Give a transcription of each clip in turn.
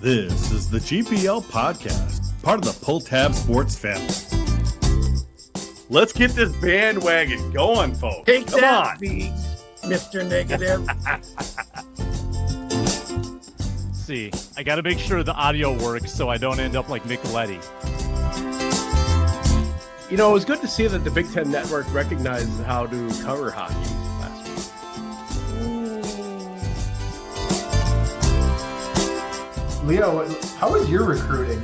This is the GPL Podcast, part of the Pull Tab Sports family. Let's get this bandwagon going, folks. Take Come that, on. Beats, Mr. Negative. See, I got to make sure the audio works so I don't end up like Micheletti. You know, it was good to see that the Big Ten Network recognized how to cover hockey last week. Leo, how was your recruiting?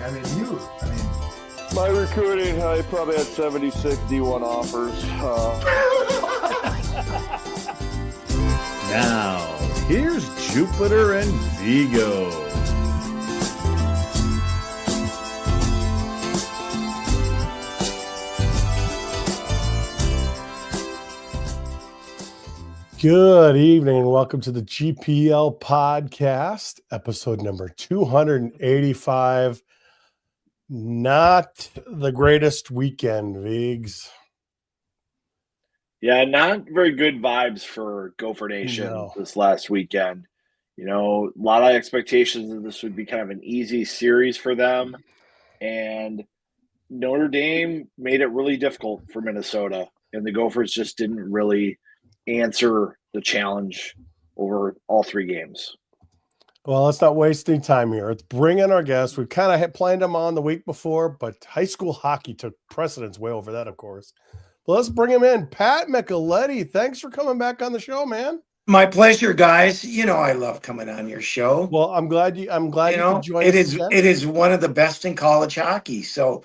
My recruiting, I probably had 76 D1 offers. Now, here's Jupiter and Vigo. Good evening and welcome to the GPL Podcast, episode number 285. Not the greatest weekend, Vigs. Yeah, not very good vibes for Gopher Nation this last weekend. You know, a lot of expectations that this would be kind of an easy series for them. And Notre Dame made it really difficult for Minnesota. And the Gophers just didn't really answer the challenge over all three games. Well, let's not waste any time here. Let's bring in our guests. We kind of had planned them on the week before, but high school hockey took precedence way over that, of course. But let's bring him in. Pat Micheletti, thanks for coming back on the show, man. My pleasure, guys. You know I love coming on your show. Well, I'm glad you could join us. It is one of the best in college hockey, so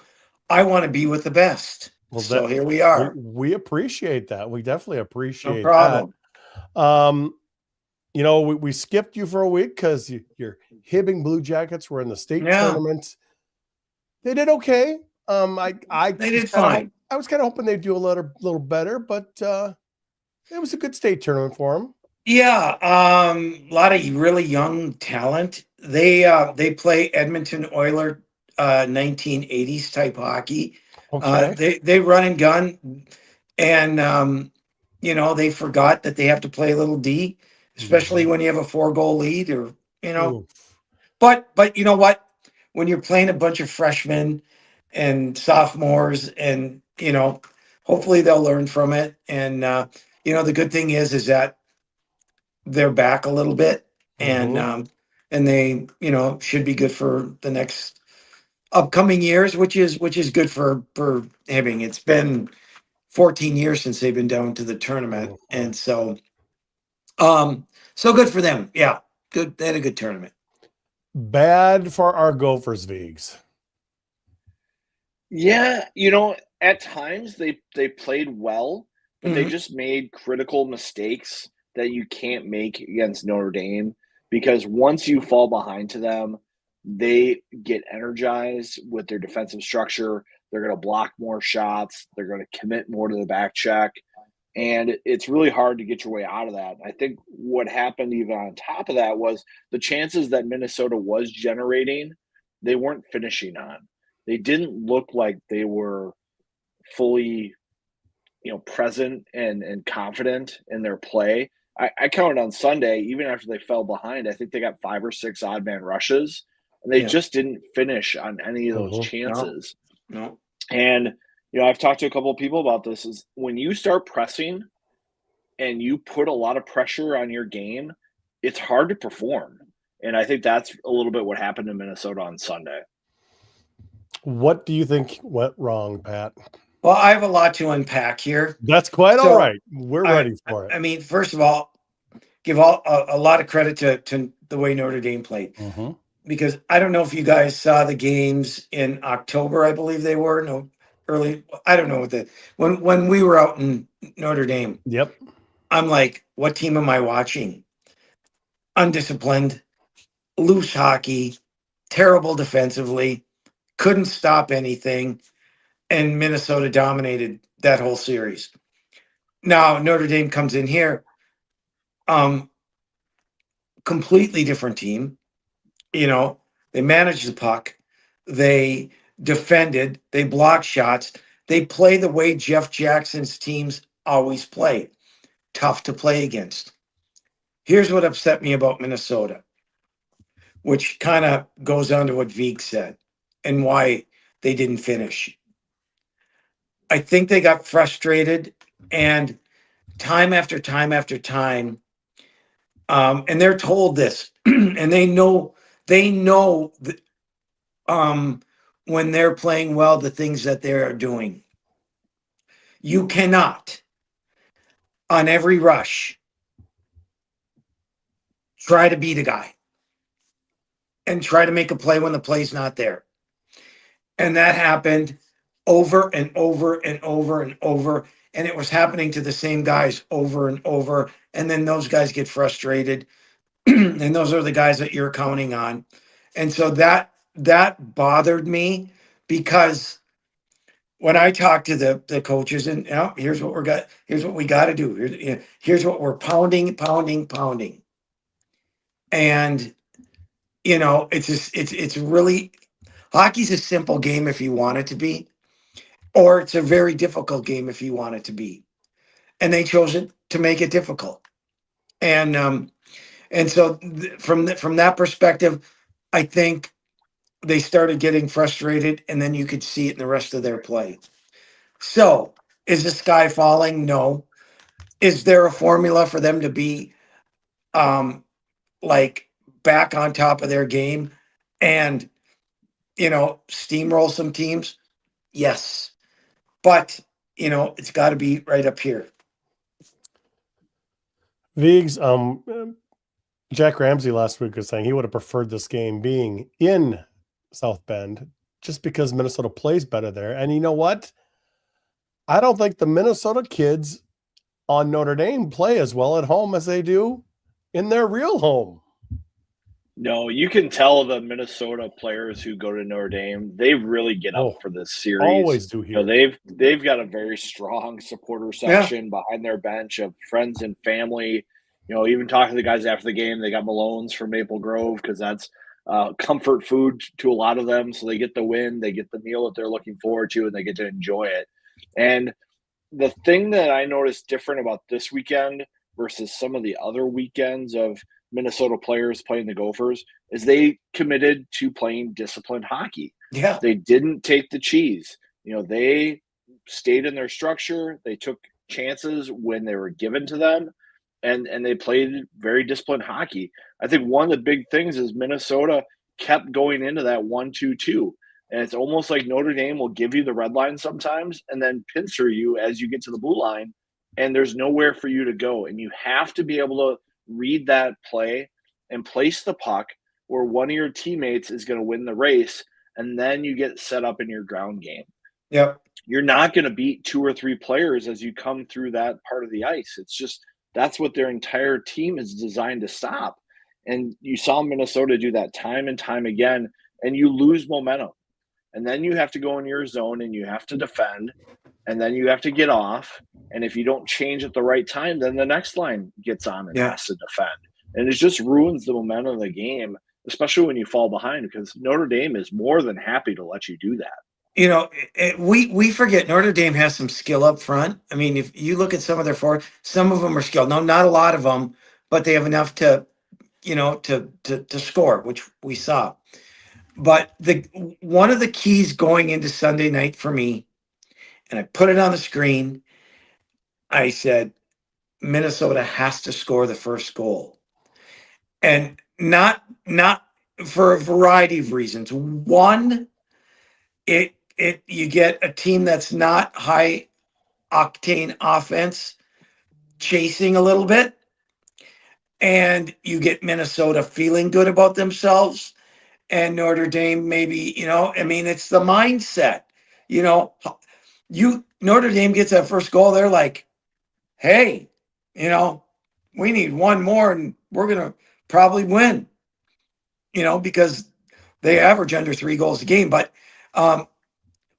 I want to be with the best. Well, so here we are. We appreciate that. We definitely appreciate no problem. that. You know, we skipped you for a week because your Hibbing Blue Jackets were in the state tournament. They did okay. They did fine. I was kind of hoping they'd do a little better, but it was a good state tournament for them. Yeah, a lot of really young talent. They play Edmonton Oilers 1980s type hockey. Okay. They run and gun, and you know, they forgot that they have to play a little D, especially when you have a 4-goal lead, or you know. But you know what? When you're playing a bunch of freshmen and sophomores, and you know, hopefully they'll learn from it. And you know, the good thing is that they're back a little bit, and they, you know, should be good for the next upcoming years, which is good for Hibbing. It's been 14 years since they've been down to the tournament, and so good for them. Yeah, good. They had a good tournament. Bad for our Gophers, Vigs. Yeah, you know, at times they played well, but they just made critical mistakes that you can't make against Notre Dame, because once you fall behind to them, they get energized with their defensive structure. They're going to block more shots. They're going to commit more to the back check. And it's really hard to get your way out of that. I think what happened even on top of that was the chances that Minnesota was generating, they weren't finishing on. They didn't look like they were fully, you know, present and confident in their play. I counted on Sunday, even after they fell behind, I think they got 5 or 6 odd man rushes, and they just didn't finish on any of those chances. No. And, you know, I've talked to a couple of people about this, is when you start pressing and you put a lot of pressure on your game, it's hard to perform. And I think that's a little bit what happened in Minnesota on Sunday. What do you think went wrong, Pat? Well, I have a lot to unpack here. That's quite all right. We're ready for it. I mean, first of all, give a lot of credit to the way Notre Dame played. Because I don't know if you guys saw the games in October, I believe they were. No, early. I don't know when we were out in Notre Dame. Yep. I'm like, what team am I watching? Undisciplined, loose hockey, terrible defensively, couldn't stop anything, and Minnesota dominated that whole series. Now Notre Dame comes in here, completely different team. You know, they managed the puck, they defended, they blocked shots, they play the way Jeff Jackson's teams always play. Tough to play against. Here's what upset me about Minnesota. which kind of goes on to what Veek said and why they didn't finish. I think they got frustrated, and time after time after time, and they're told this, and they know that, when they're playing well, the things that they are doing. You cannot, on every rush, try to beat a guy and try to make a play when the play's not there. And that happened over and over and over and over. And it was happening to the same guys over and over. And then those guys get frustrated. And those are the guys that you're counting on. And so that bothered me, because when I talk to the coaches, and here's what we got to do. Here's what we're pounding. And it's really, hockey's a simple game if you want it to be, or it's a very difficult game if you want it to be. And they chose it to make it difficult. And so from that perspective, I think they started getting frustrated, and then you could see it in the rest of their play. So, is the sky falling? No. Is there a formula for them to be like back on top of their game and steamroll some teams? Yes. But it's got to be right up here. Viggs, Jack Ramsey last week was saying he would have preferred this game being in South Bend just because Minnesota plays better there. And you know what? I don't think the Minnesota kids on Notre Dame play as well at home as they do in their real home. No, you can tell the Minnesota players who go to Notre Dame, they really get up for this series. Always do here. They've got a very strong supporter section behind their bench of friends and family. Even talking to the guys after the game, they got Malone's from Maple Grove because that's comfort food to a lot of them. So they get the win, they get the meal that they're looking forward to, and they get to enjoy it. And the thing that I noticed different about this weekend versus some of the other weekends of Minnesota players playing the Gophers is they committed to playing disciplined hockey. Yeah. They didn't take the cheese. They stayed in their structure. They took chances when they were given to them, and they played very disciplined hockey. I think one of the big things is Minnesota kept going into that 1-2-2. And it's almost like Notre Dame will give you the red line sometimes and then pincer you as you get to the blue line, and there's nowhere for you to go. And you have to be able to read that play and place the puck where one of your teammates is going to win the race, and then you get set up in your ground game. Yep. You're not going to beat 2 or 3 players as you come through that part of the ice. It's just that's what their entire team is designed to stop. And you saw Minnesota do that time and time again, and you lose momentum. And then you have to go in your zone and you have to defend, and then you have to get off. And if you don't change at the right time, then the next line gets on and has to defend. And it just ruins the momentum of the game, especially when you fall behind, because Notre Dame is more than happy to let you do that. We forget Notre Dame has some skill up front. I mean, if you look at some of their forwards, some of them are skilled. No, not a lot of them, but they have enough to score, which we saw. But one of the keys going into Sunday night for me, and I put it on the screen, I said, Minnesota has to score the first goal. And not for a variety of reasons. One, you get a team that's not high octane offense chasing a little bit, and you get Minnesota feeling good about themselves. And Notre Dame, maybe, it's the mindset. Notre Dame gets that first goal, they're like, hey, we need one more and we're going to probably win, because they average under 3 goals a game. But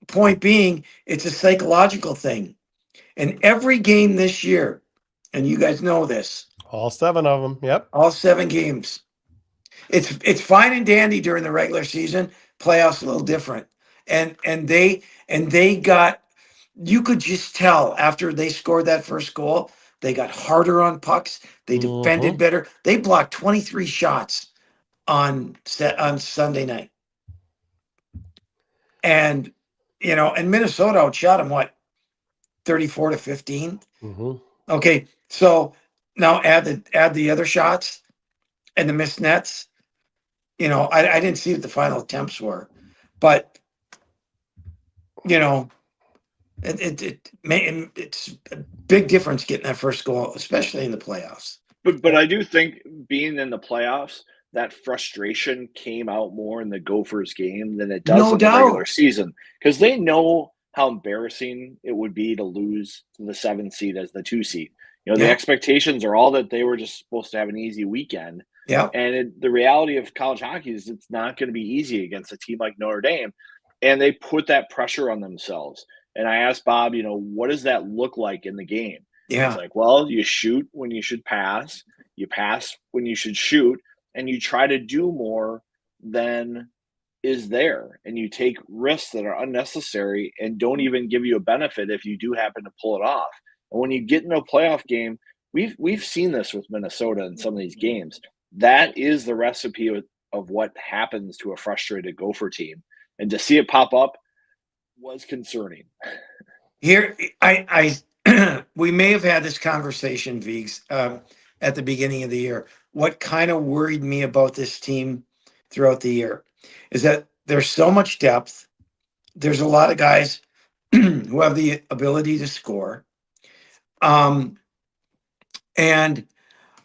point being, it's a psychological thing. And every game this year, and you guys know this. All 7 of them. Yep. All 7 games. It's fine and dandy during the regular season. Playoffs a little different. And they got, you could just tell after they scored that first goal, they got harder on pucks. They defended better. They blocked 23 shots on Sunday night. And, and Minnesota outshot them, 34-15? Mm-hmm. Okay, so now add the other shots and the missed nets. I didn't see what the final attempts were, but it's a big difference getting that first goal, especially in the playoffs. But I do think being in the playoffs, that frustration came out more in the Gophers game than it does No in the regular doubt. season, because they know how embarrassing it would be to lose to the 7th seed as the 2 seed. The Yeah. expectations are all that they were just supposed to have an easy weekend. Yeah. And the reality of college hockey is it's not going to be easy against a team like Notre Dame. And they put that pressure on themselves. And I asked Bob, what does that look like in the game? Yeah. It's like, well, you shoot when you should pass, you pass when you should shoot, and you try to do more than is there. And you take risks that are unnecessary and don't even give you a benefit if you do happen to pull it off. And when you get into a playoff game, we've seen this with Minnesota in some of these games. That is the recipe of what happens to a frustrated Gopher team. And to see it pop up was concerning. Here, we may have had this conversation, Viggs, at the beginning of the year. What kind of worried me about this team throughout the year is that there's so much depth. There's a lot of guys who have the ability to score. And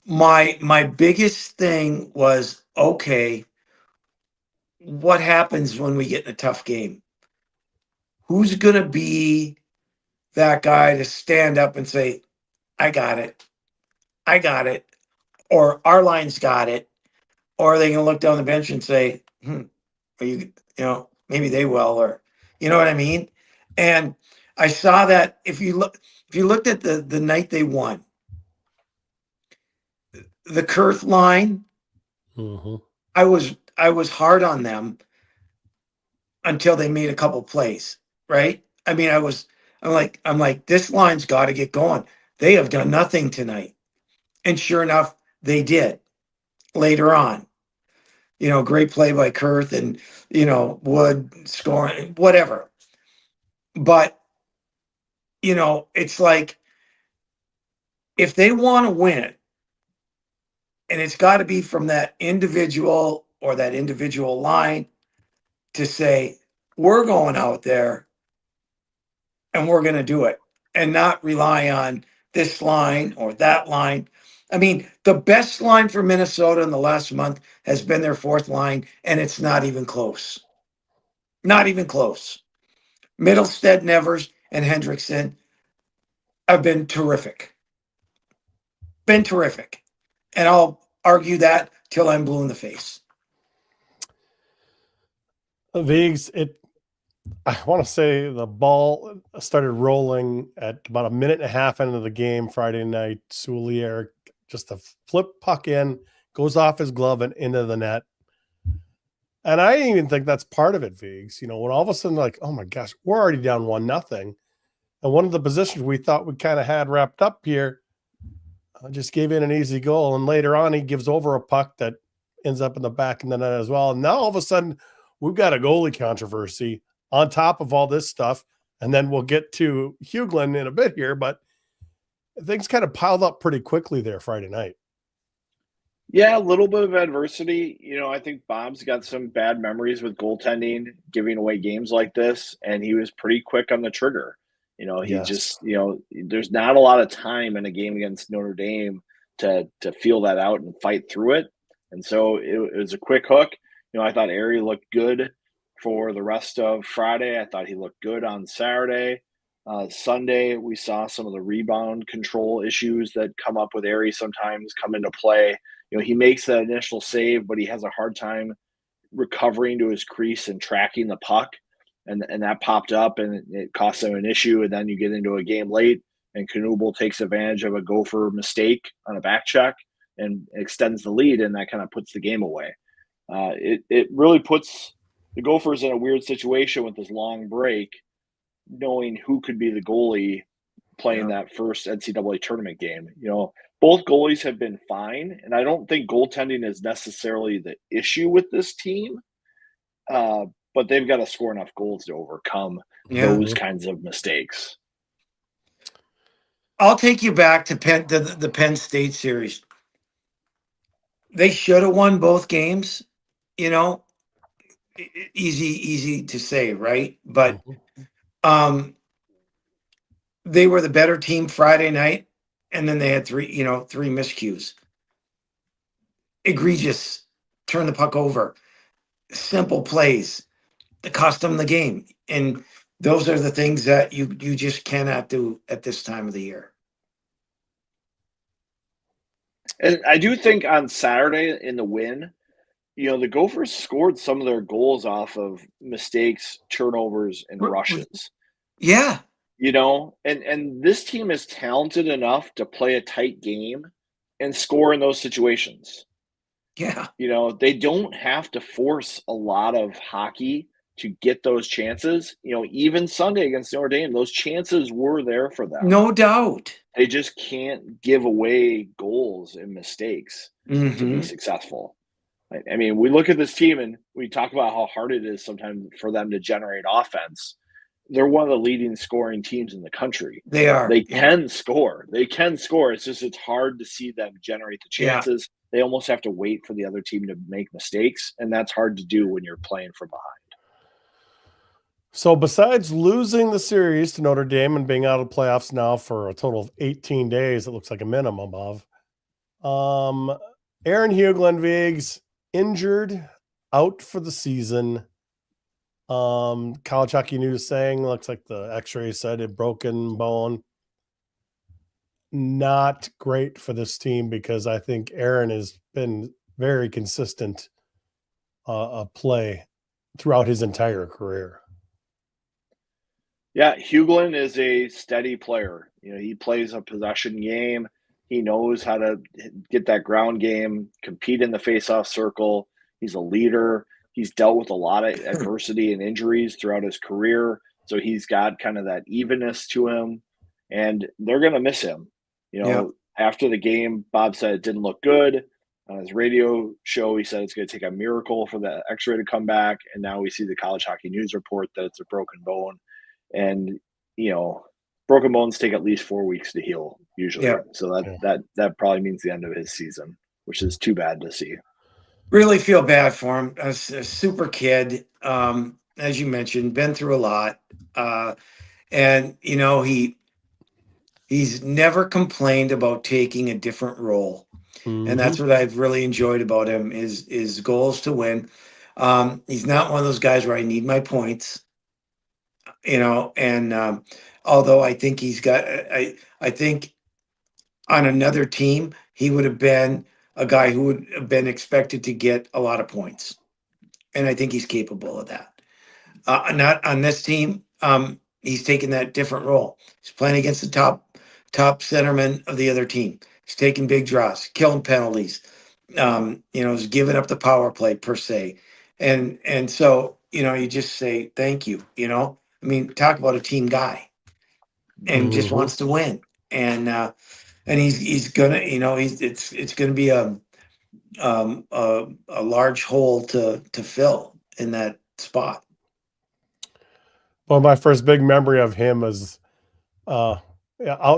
my biggest thing was, okay, what happens when we get in a tough game? Who's going to be that guy to stand up and say, I got it, or our line's got it? Or are they going to look down the bench and say, are you maybe they will, or you know what I mean? And I saw that if you looked at the night they won, the Kurth line, Mm-hmm. I was hard on them until they made a couple plays, right? I mean, I'm like, this line's got to get going. They have done nothing tonight. And sure enough, they did later on. Great play by Kurth and, Wood scoring, whatever. But, it's like, if they want to win it, and it's got to be from that individual or that individual line to say, we're going out there and we're going to do it and not rely on this line or that line. I mean, the best line for Minnesota in the last month has been their fourth line, and it's not even close. Not even close. Middlestead, Nevers, and Hendrickson have been terrific. Been terrific. And I'll argue that till I'm blue in the face. Viggs, I want to say the ball started rolling at about a minute and a half into the game Friday night. Soulier, just a flip puck in, goes off his glove and into the net. And I didn't even think that's part of it, Viggs. When all of a sudden, like, oh my gosh, we're already down 1-0. And one of the positions we thought we kind of had wrapped up here just gave in an easy goal. And later on, he gives over a puck that ends up in the back of the net as well. And now all of a sudden, we've got a goalie controversy on top of all this stuff. And then we'll get to Hughlin in a bit here, but things kind of piled up pretty quickly there Friday night. Yeah, a little bit of adversity. I think Bob's got some bad memories with goaltending, giving away games like this, and he was pretty quick on the trigger. Yes. There's not a lot of time in a game against Notre Dame to feel that out and fight through it. And so it was a quick hook. I thought Erie looked good for the rest of Friday. I thought he looked good on Saturday. Sunday, we saw some of the rebound control issues that come up with Erie sometimes come into play. He makes that initial save, but he has a hard time recovering to his crease and tracking the puck. And that popped up, and it cost him an issue. And then you get into a game late, and Knuble takes advantage of a Gopher mistake on a back check and extends the lead, and that kind of puts the game away. It really puts the Gophers in a weird situation with this long break, knowing who could be the goalie playing that first NCAA tournament game. Both goalies have been fine, and I don't think goaltending is necessarily the issue with this team. But they've got to score enough goals to overcome those kinds of mistakes. I'll take you back to the Penn State series. They should have won both games, easy to say, right? But they were the better team Friday night, and then they had three miscues. Egregious, turn the puck over, simple plays that cost them the game. And those are the things that you just cannot do at this time of the year. And I do think on Saturday in the win, the Gophers scored some of their goals off of mistakes, turnovers, and rushes. Yeah. And this team is talented enough to play a tight game and score in those situations. Yeah. They don't have to force a lot of hockey to get those chances. Even Sunday against Notre Dame, those chances were there for them. No doubt. They just can't give away goals and mistakes to be successful. I mean, we look at this team and we talk about how hard it is sometimes for them to generate offense. They're one of the leading scoring teams in the country. They are. They can score. They can score. It's just it's hard to see them generate the chances. They almost have to wait for the other team to make mistakes, and that's hard to do when you're playing from behind. So besides losing the series to Notre Dame and being out of the playoffs now for a total of 18 days, it looks like a minimum of, Aaron Huglen, Viggs, injured, out for the season. College Hockey News saying looks like the x-ray said a broken bone. Not great for this team because I think Aaron has been very consistent play throughout his entire career. Yeah, Huglen is a steady player. He plays a possession game. He knows how to get that ground game, compete in the faceoff circle. He's a leader. He's dealt with a lot of adversity and injuries throughout his career. So he's got kind of that evenness to him, and they're going to miss him. After the game, Bob said it didn't look good. On his radio show, he said it's going to take a miracle for the x-ray to come back. And now we see the College Hockey News report that it's a broken bone. And, broken bones take at least 4 weeks to heal usually. Yeah. So that probably means the end of his season, which is too bad to see. Really feel bad for him. A super kid, as you mentioned, been through a lot. And, he's never complained about taking a different role. And that's what I've really enjoyed about him is goals to win. He's not one of those guys where I need my points, and although I think he's got, I think on another team, he would have been a guy who would have been expected to get a lot of points. And I think he's capable of that. Not on this team. He's taking that different role. He's playing against the top centerman of the other team. He's taking big draws, killing penalties. He's giving up the power play per se. And so, you just say, thank you, I mean, talk about a team guy and just wants to win. And he's gonna, it's gonna be a large hole to fill in that spot. Well, my first big memory of him is out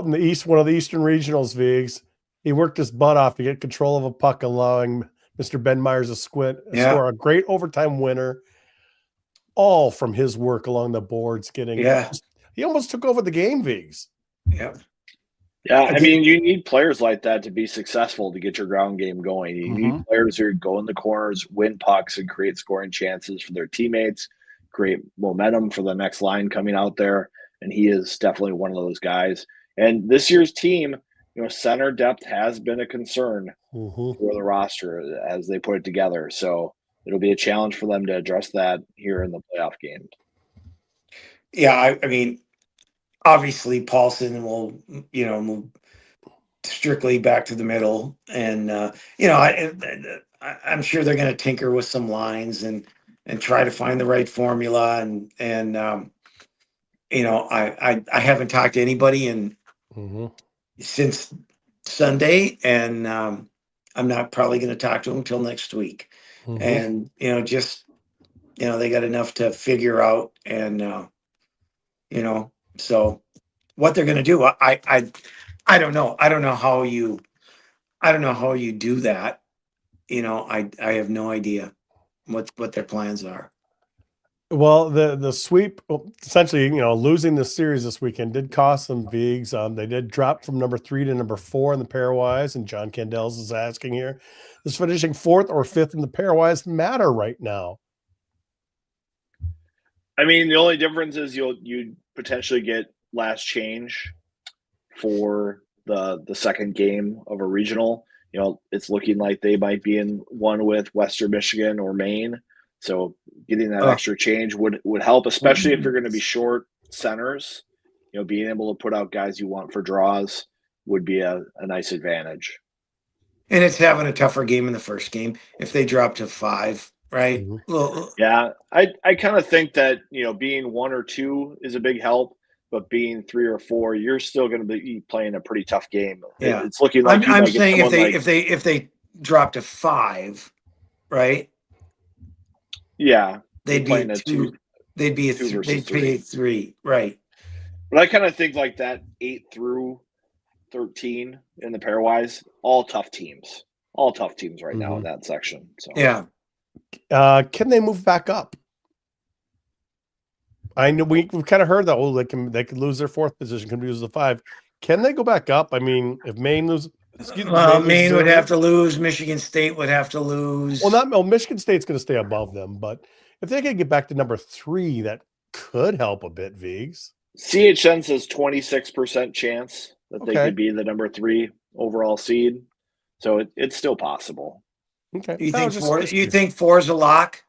in the East, one of the Eastern Regionals, Viggs. He worked his butt off to get control of a puck, allowing Mr. Ben Myers to score a great overtime winner, all from his work along the boards. He almost took over the game, Viggs. Yeah. Yeah, I mean, you need players like that to be successful to get your ground game going. You need players who go in the corners, win pucks, and create scoring chances for their teammates, create momentum for the next line coming out there. And he is definitely one of those guys. And this year's team, center depth has been a concern for the roster as they put it together. So it'll be a challenge for them to address that here in the playoff game. Yeah, I mean, obviously Paulson will, move strictly back to the middle, and I'm sure they're going to tinker with some lines and try to find the right formula. I haven't talked to anybody, and since Sunday, and I'm not probably going to talk to him until next week. And just they got enough to figure out, and so what they're going to do, I don't know. I don't know how you do that. I have no idea what their plans are. Well, the sweep, essentially, losing the series this weekend did cost them, Vigs. They did drop from number 3 to number 4 in the pairwise, and John Candels is asking here, does finishing 4th or 5th in the pairwise matter right now? I mean, the only difference is you potentially get last change for the second game of a regional. It's looking like they might be in one with Western Michigan or Maine. So getting that extra change would help, especially if you're going to be short centers. Being able to put out guys you want for draws would be a nice advantage. And it's having a tougher game in the first game if they drop to 5, right? Yeah, I kind of think that being 1 or 2 is a big help, but being 3 or 4, you're still going to be playing a pretty tough game. Yeah, it's looking like I'm saying if they drop to 5, right? Yeah, they'd be a 2. They'd be they'd pay 3, right? But I kind of think like that 8 through 13 in the pairwise, all tough teams right now in that section. So yeah, can they move back up? I know we've kind of heard that. They could lose their 4th position, can lose the 5. Can they go back up? I mean, if Maine loses. Maine would have to lose. Michigan State would have to lose. Well, Michigan State's going to stay above them, but if they could get back to number 3, that could help a bit. Vigs. CHN says 26% chance that they could be the number 3 overall seed, so it's still possible. Okay, you think 4 is a lock?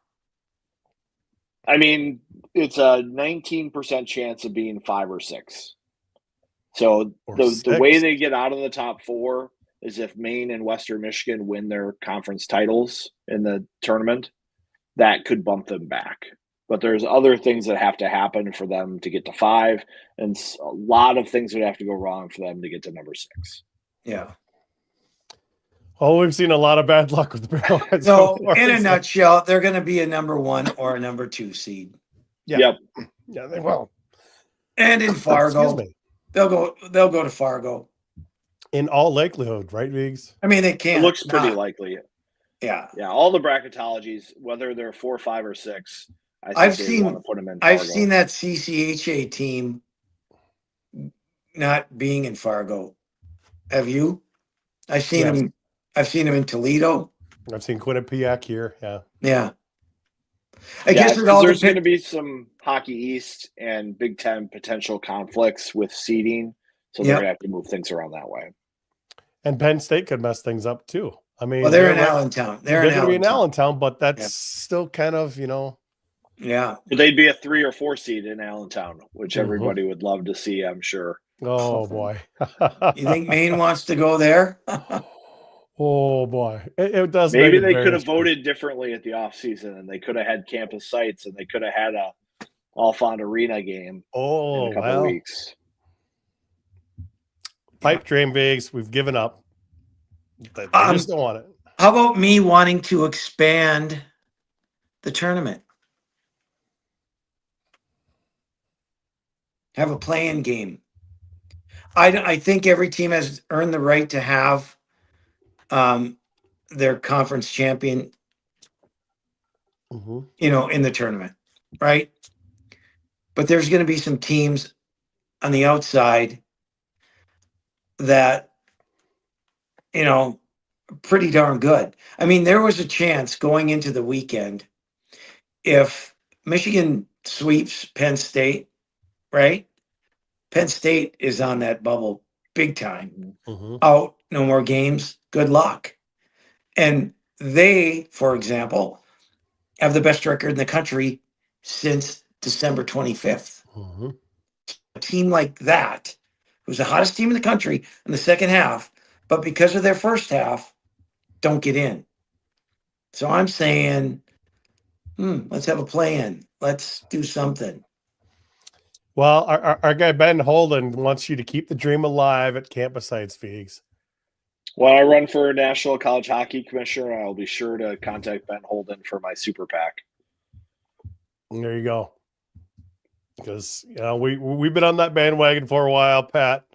I mean, it's a 19% chance of being 5 or 6. So the way they get out of the top 4 is if Maine and Western Michigan win their conference titles in the tournament, that could bump them back. But there's other things that have to happen for them to get to 5, and a lot of things would have to go wrong for them to get to number 6. Yeah. Well, we've seen a lot of bad luck with the Barrelheads. So, in a nutshell, they're going to be a number 1 or a number 2 seed. Yeah. Yep. Yeah, they will. And in Fargo, they'll go to Fargo. In all likelihood, right, Vigs? I mean, they can't. It looks pretty likely. Yeah. Yeah. All the bracketologies, whether they're 4, 5, or 6, want to put them in Fargo. I've seen that CCHA team not being in Fargo. Have you? I've seen them. I've seen them in Toledo. I've seen Quinnipiac here. Yeah. Yeah. I guess there's going to be some Hockey East and Big Ten potential conflicts with seeding, so they're going to have to move things around that way. And Penn State could mess things up too. I mean, well, they're in Allentown. They're going to be in Allentown, but that's still kind of, Yeah. But they'd be a 3 or 4 seed in Allentown, which everybody would love to see, I'm sure. Oh, boy. You think Maine wants to go there? Oh, boy. It does. Maybe they could have voted differently at the offseason, and they could have had campus sites, and they could have had a Alfond Arena game in a couple of weeks. Pipe dream, Vigs. We've given up. They just don't want it. How about me wanting to expand the tournament? Have a play-in game. I think every team has earned the right to have their conference champion, in the tournament, right? But there's going to be some teams on the outside that, pretty darn good. I mean, there was a chance going into the weekend if Michigan sweeps Penn State, right? Penn State is on that bubble big time. Out, no more games. Good luck. And they, for example, have the best record in the country since December 25th. A team like that, who's the hottest team in the country in the second half, but because of their first half, don't get in. So I'm saying, let's have a play-in. Let's do something. Well, our guy Ben Holden wants you to keep the dream alive at Campus Sites, Feegs. When I run for National College Hockey Commissioner, I'll be sure to contact Ben Holden for my super PAC. And there you go. Because we've been on that bandwagon for a while, Pat.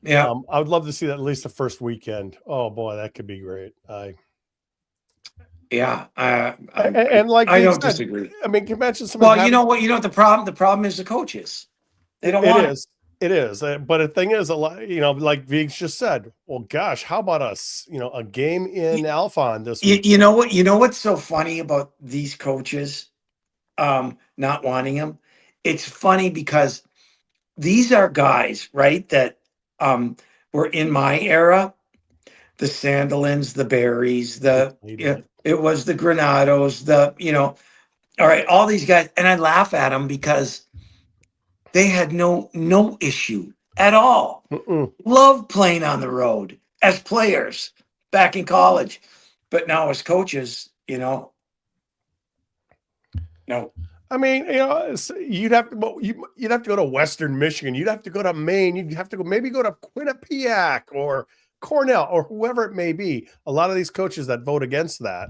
Yeah. I would love to see that at least the first weekend. Oh boy, that could be great. Yeah. And like I Vic don't said, disagree. I mean, imagine somebody. Well, you know what? The problem is the coaches. They don't want it. It is. But the thing is, a lot, like Viggs just said, well, gosh, how about us? A game in Alpha on this week. You know what? You know what's so funny about these coaches not wanting them? It's funny because these are guys, right, that were in my era. The Sandelins, the Berries, it was the Granados, all right, all these guys, and I laugh at them because they had no issue at all. Love playing on the road as players back in college, but now as coaches, no. I mean, you'd have to go to Western Michigan. You'd have to go to Maine. You'd have to maybe go to Quinnipiac or Cornell or whoever it may be. A lot of these coaches that vote against that.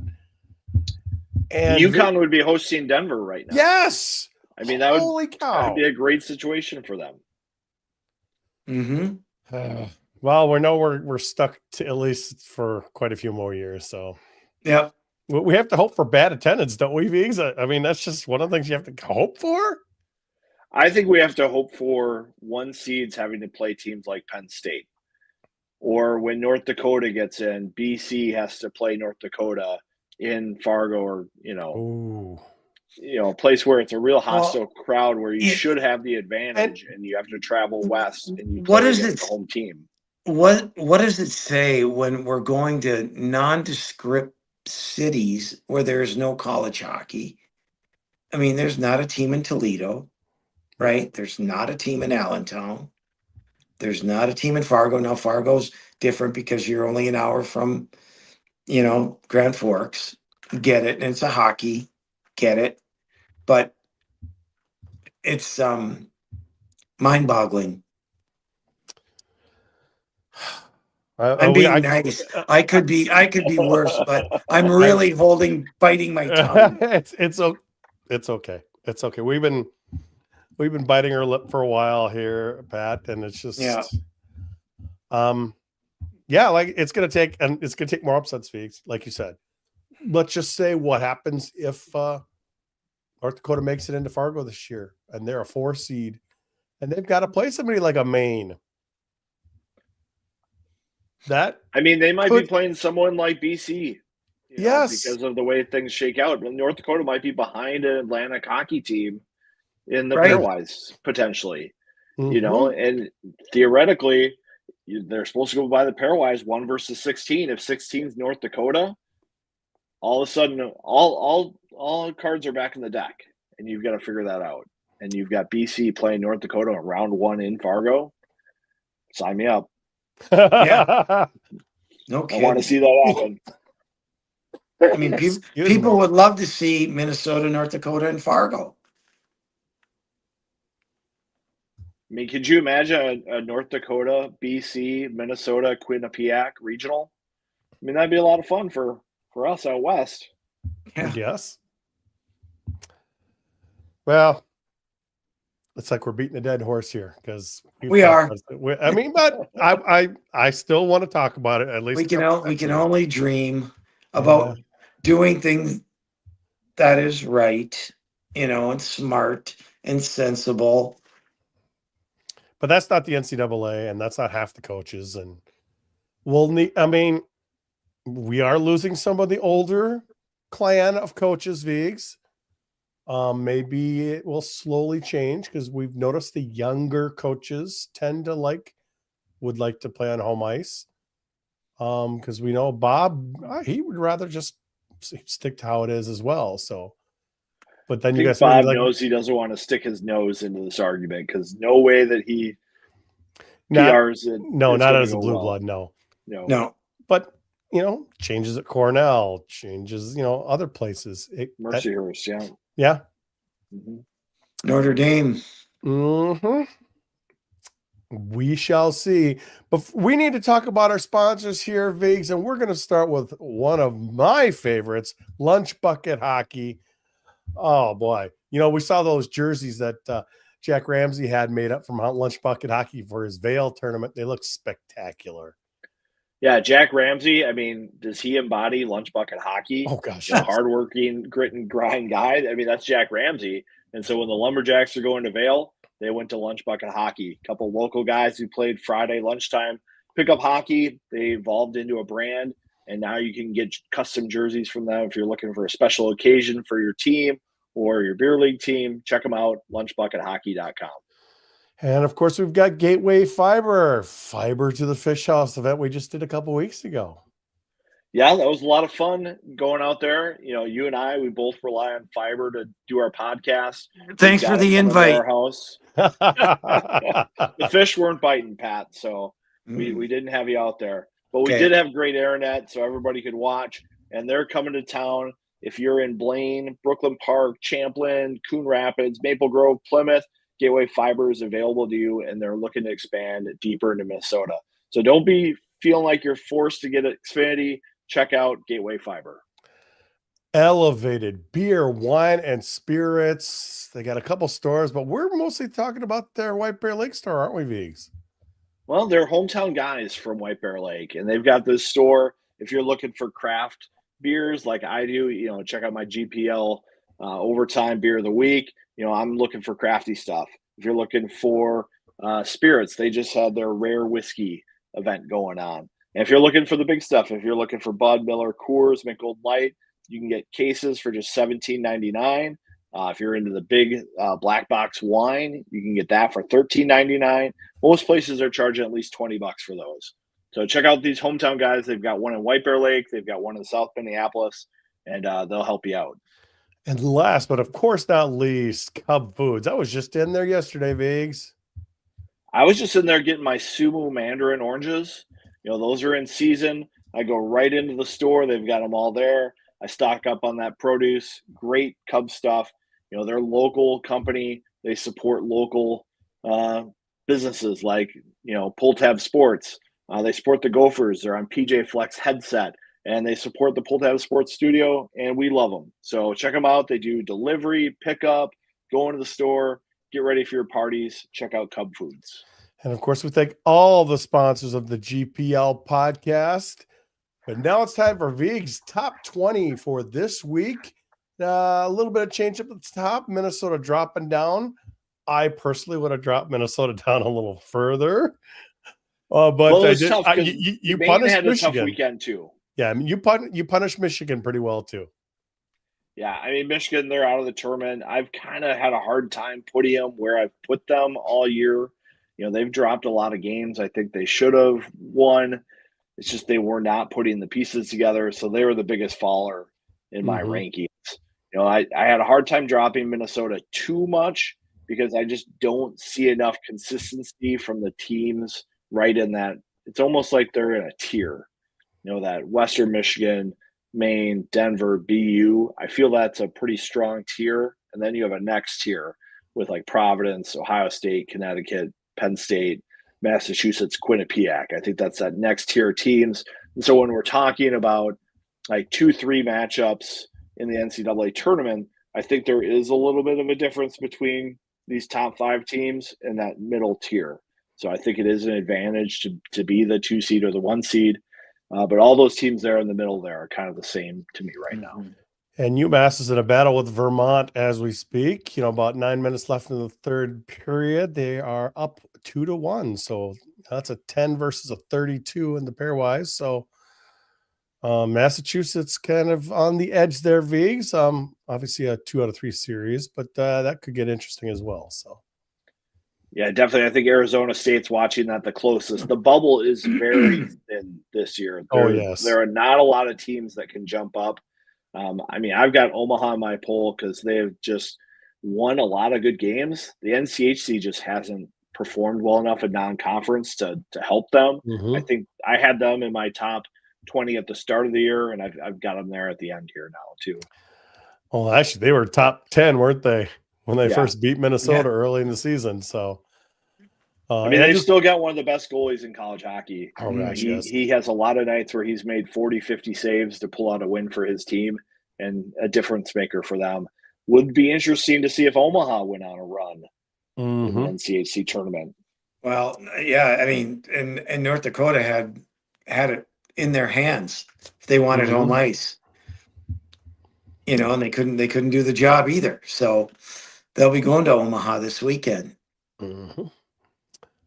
And UConn would be hosting Denver right now. Yes. I mean, Holy cow. That would be a great situation for them. Mm-hmm. Well, we're stuck to at least for quite a few more years. So, yeah. We have to hope for bad attendance, don't we, Viggs? I mean, that's just one of the things you have to hope for. I think we have to hope for one seeds having to play teams like Penn State. Or when North Dakota gets in, BC has to play North Dakota in Fargo or, a place where it's a real hostile crowd where you should have the advantage and you have to travel west and you play against the home team. What does it say when we're going to nondescript cities where there's no college hockey? I mean, there's not a team in Toledo, right? There's not a team in Allentown. There's not a team in Fargo. Now, Fargo's different because you're only an hour from, Grand Forks. Get it. And it's a hockey. Get it. But it's mind-boggling. I'm being nice. I could be worse, but I'm really biting my tongue. It's okay. It's okay. We've been biting our lip for a while here, Pat, and it's just like it's gonna take more upsets, Feeks, like you said. Let's just say what happens if North Dakota makes it into Fargo this year and they're a 4 seed and they've got to play somebody like a Maine. They might be playing someone like BC. Yes, because of the way things shake out. North Dakota might be behind an Atlantic hockey team in the pairwise potentially. And theoretically, they're supposed to go by the pairwise 1 versus 16. If 16 is North Dakota, all of a sudden, all cards are back in the deck, and you've got to figure that out. And you've got BC playing North Dakota in round 1 in Fargo. Sign me up. Yeah. No kidding. I want to see that happen. I mean, people would love to see Minnesota, North Dakota, and Fargo. I mean, could you imagine a North Dakota, BC, Minnesota, Quinnipiac regional? I mean, that'd be a lot of fun for us out west. Yeah. Yes. Well, it's like we're beating a dead horse here because we are. But I still want to talk about it. At least we can only dream about doing things that is right, and smart and sensible. But that's not the NCAA, and that's not half the coaches. And we are losing some of the older clan of coaches, Viggs. Maybe it will slowly change because we've noticed the younger coaches tend to would like to play on home ice. Because we know Bob, he would rather just stick to how it is as well. So, but then you guys, Bob knows he doesn't want to stick his nose into this argument because no way that he PRs it. No, not as a blue blood. No. But changes at Cornell, changes other places. Mercyhurst, yeah. Mm-hmm. Notre Dame. Mm-hmm. We shall see. But we need to talk about our sponsors here, Vigs, and we're going to start with one of my favorites, Lunch Bucket Hockey. Oh, boy. You know, we saw those jerseys that Jack Ramsey had made up from Lunch Bucket Hockey for his Vail tournament. They look spectacular. Yeah, Jack Ramsey, I mean, does he embody Lunch Bucket Hockey? Oh, gosh. The hardworking, grit and grind guy. I mean, that's Jack Ramsey. And so when the Lumberjacks are going to Vail, they went to Lunch Bucket Hockey. A couple local guys who played Friday lunchtime pickup hockey. They evolved into a brand, and now you can get custom jerseys from them if you're looking for a special occasion for your team or your beer league team. Check them out, lunchbuckethockey.com. And, of course, we've got Gateway Fiber to the Fish House event we just did a couple weeks ago. Yeah, that was a lot of fun going out there. You know, you and I, we both rely on fiber to do our podcast. Thanks for the invite. Our house. The fish weren't biting, Pat, so we didn't have you out there. But we did have great internet, so everybody could watch. And they're coming to town. If you're in Blaine, Brooklyn Park, Champlain, Coon Rapids, Maple Grove, Plymouth, Gateway Fiber is available to you, and they're looking to expand deeper into Minnesota. So don't be feeling like you're forced to get Xfinity. Check out Gateway Fiber. Elevated beer, wine, and spirits. They got a couple stores, but we're mostly talking about their White Bear Lake store, aren't we, Vigs? Well, they're hometown guys from White Bear Lake, and they've got this store. If you're looking for craft beers like I do, you know, check out my GPL Overtime Beer of the Week. You know, I'm looking for crafty stuff. If you're looking for spirits, they just had their rare whiskey event going on. And if you're looking for the big stuff, if you're looking for Bud, Miller, Coors, Michelob Light, you can get cases for just $17.99. If you're into the big black box wine, you can get that for $13.99. Most places are charging at least $20 for those. So check out these hometown guys. They've got one in White Bear Lake. They've got one in South Minneapolis, and they'll help you out. And last, but of course not least, Cub Foods. I was just in there yesterday, Vigs. I was just in there getting my Sumu Mandarin oranges. You know, those are in season. I go right into the store. They've got them all there. I stock up on that produce. Great Cub stuff. You know, they're a local company. They support local businesses like, you know, Pull Tab Sports. They support the Gophers. They're on PJ Flex headset. And they support the Pull Tab Sports Studio, and we love them. So check them out. They do delivery, pickup, go into the store, get ready for your parties. Check out Cub Foods. And of course, we thank all the sponsors of the GPL podcast. But now it's time for Vig's top 20 for this week. A little bit of change up at the top. Minnesota dropping down. I personally would have dropped Minnesota down a little further. But well, I did, tough you punished had Michigan. A tough weekend too. Yeah, I mean, you punished Michigan pretty well too. Yeah, I mean, Michigan, they're out of the tournament. I've kind of had a hard time putting them where I've put them all year. You know, they've dropped a lot of games I think they should have won. It's just they were not putting the pieces together, so they were the biggest faller in my rankings. You know, I had a hard time dropping Minnesota too much because I just don't see enough consistency from the teams right in that. It's almost like they're in a tier. You know, that Western Michigan, Maine, Denver, BU. I feel that's a pretty strong tier. And then you have a next tier with like Providence, Ohio State, Connecticut, Penn State, Massachusetts, Quinnipiac. I think that's that next tier teams. And so when we're talking about like 2-3 matchups in the NCAA tournament, I think there is a little bit of a difference between these top 5 teams and that middle tier. So I think it is an advantage to be the 2 seed or the 1 seed. But all those teams there in the middle there are kind of the same to me right now. And UMass is in a battle with Vermont as we speak. You know, about 9 minutes left in the third period. They are up 2-1. So that's a 10 versus a 32 in the pairwise. So Massachusetts kind of on the edge there, Vigs. Obviously a 2 out of 3 series, but that could get interesting as well. So. Yeah, definitely. I think Arizona State's watching that the closest. The bubble is very thin this year. There are not a lot of teams that can jump up. I mean, I've got Omaha on my poll because they've just won a lot of good games. The NCHC just hasn't performed well enough in non-conference to help them. I think I had them in my top 20 at the start of the year, and I've got them there at the end here now too. Well, actually, they were top 10, weren't they? Yeah, I mean, you punishment Michigan pretty well too. Yeah, you punishment Michigan pretty well too. And you punishment Michigan pretty well too. when they Yeah. first beat Minnesota early in the season. So, I mean, they've still got one of the best goalies in college hockey. Oh, gosh, he, yes. he has a lot of nights where he's made 40, 50 saves to pull out a win for his team and a difference maker for them. Would be interesting to see if Omaha went on a run in the NCAA tournament. Well, yeah, I mean, and North Dakota had it in their hands if they wanted home ice. You know, and they couldn't do the job either. So they'll be going to Omaha this weekend.